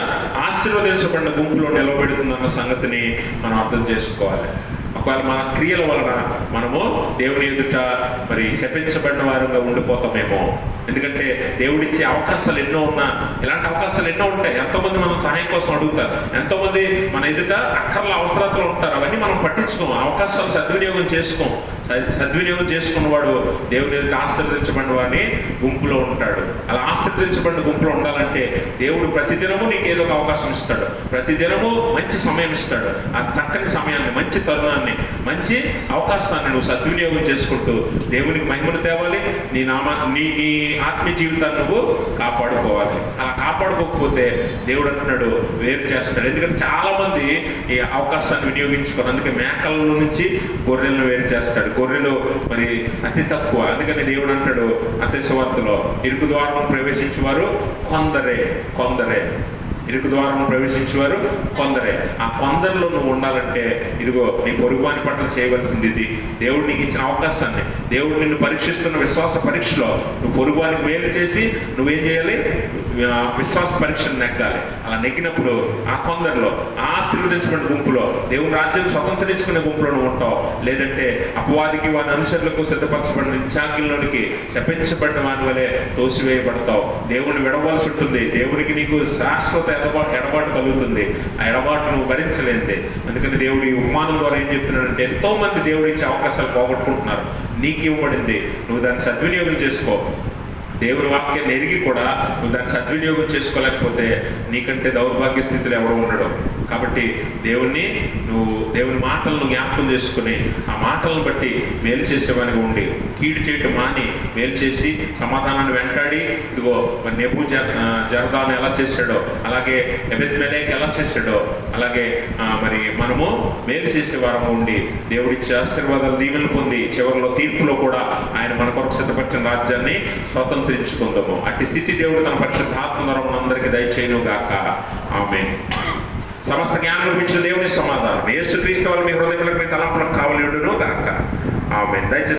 ఆశీర్వదించబడిన గుంపులో నిలబెడుతుందన్న సంగతిని మనం అర్థం చేసుకోవాలి. ఒకవేళ మన క్రియల వలన మనము దేవుని ఎదుట మరి శపించబడిన వారంగా ఉండిపోతామేమో. ఎందుకంటే దేవుడిచ్చే అవకాశాలు ఎన్నో ఉన్నా, ఇలాంటి అవకాశాలు ఎన్నో ఉంటాయి. ఎంతోమంది మనం సహాయం కోసం అడుగుతారు, ఎంతోమంది మన ఎదుట అక్కర్ల అవసరాలు ఉంటారు. అవన్నీ మనం పట్టించుకోం, అవకాశాలు సద్వినియోగం చేసుకోం. సద్వినియోగం చేసుకున్నవాడు దేవుని ఎదుట ఆశీర్వదించబడిన వాడిని గుంపులో ఉంటాడు. అలా ఆశీర్వదించబడిన గుంపులో ఉండాలంటే దేవుడు ప్రతిదినము నీకు ఏదో ఒక అవకాశం ఇస్తాడు. ప్రతిదినము మంచి సమయం ఇస్తాడు. ఆ చక్కని సమయాన్ని, మంచి తరుణాన్ని, మంచి అవకాశాన్ని నువ్వు సద్వినియోగం చేసుకుంటూ దేవునికి మహిమను తేవాలి. నీ ఆత్మీయ జీవితాన్ని నువ్వు కాపాడుకోవాలి. అలా కాపాడుకోకపోతే దేవుడు అంటున్నాడు వేరు చేస్తాడు. ఎందుకంటే చాలా మంది ఈ అవకాశాన్ని వినియోగించుకొని, అందుకే మేకల నుంచి గొర్రెలను వేరు చేస్తాడు. గొర్రెలు మరి అతి తక్కువ. అందుకని దేవుడు అంటాడు మత్తయి సువార్తలో, ఇరుకు ద్వారం ప్రవేశించేవారు కొందరే. ఇరుకు ద్వారం ప్రవేశించేవారు కొందరే. ఆ కొందరిలో నువ్వు ఉండాలంటే ఇదిగో నీ పొరుగువాని పట్ల చేయవలసింది ఇది. దేవుడు నీకు ఇచ్చిన అవకాశాన్ని, దేవుడు నిన్ను పరీక్షిస్తున్న విశ్వాస పరీక్షలో నువ్వు పొరుగువానికి మేలు చేసి నువ్వేం చేయాలి? విశ్వాస పరీక్షను నెగ్గాలి. అలా నెగ్గినప్పుడు ఆ కొందరిలో, ఆశీర్వదించబడిన గుంపులో, దేవుని రాజ్యం స్వతంత్రించుకునే గుంపులో నువ్వు ఉంటావు. లేదంటే అపవాదికి వారి అనుచరులకు సిద్ధపరచబడిన నిత్యాగ్నిలోనికి శపించబడిన వాని వలె తోసివేయబడతావు. దేవుని విడవలసి ఉంటుంది. దేవునికి నీకు శాశ్వత ఎడబాటు కలుగుతుంది. ఆ ఎడబాటు నువ్వు భరించలేందే. అందుకని దేవుడు ఈ ఉపమానం ద్వారా ఏం చెప్తున్నాడంటే, ఎంతో మంది దేవుడు ఇచ్చే అవకాశాలు పోగొట్టుకుంటున్నారు. నీకు ఇవ్వబడింది, నువ్వు దాన్ని సద్వినియోగం చేసుకో. దేవుని వాక్యాన్ని ఎరిగి కూడా నువ్వు దాన్ని సద్వినియోగం చేసుకోలేకపోతే నీకంటే దౌర్భాగ్య స్థితిలో ఎవరు ఉండడం. కాబట్టి దేవుని మాటలను జ్ఞాపకం చేసుకుని ఆ మాటలను బట్టి మేలు చేసేవానిగా ఉండి, కీడు చేయటం మాని మేలు చేసి సమాధానాన్ని వెంటాడి, ఇదిగో మరి నెబూజరదాను ఎలా చేశాడో, అలాగే ఎబెద్మెలెకు ఎలా చేశాడో, అలాగే మరి మనము మేలు చేసేవారము ఉండి దేవుడిచ్చే ఆశీర్వాదాలు దీవెనలు పొంది చివరిలో తీర్పులో కూడా ఆయన మన కొరకు సిద్ధపరిచిన రాజ్యాన్ని స్వతంత్రించుకుందాము. అట్టి స్థితి దేవుడు తన పరిశుద్ధాత్మ ద్వారా మనందరికీ దయచేయును గాక. ఆమేన్. సమస్త జ్ఞానం ఇచ్చిన దేవుని సమాధానం యేసుక్రీస్తు వల్ల మీ హృదయములకు, మీ తలంపులకు కావలియుడును గాక. ఆమేన్. దయచేసి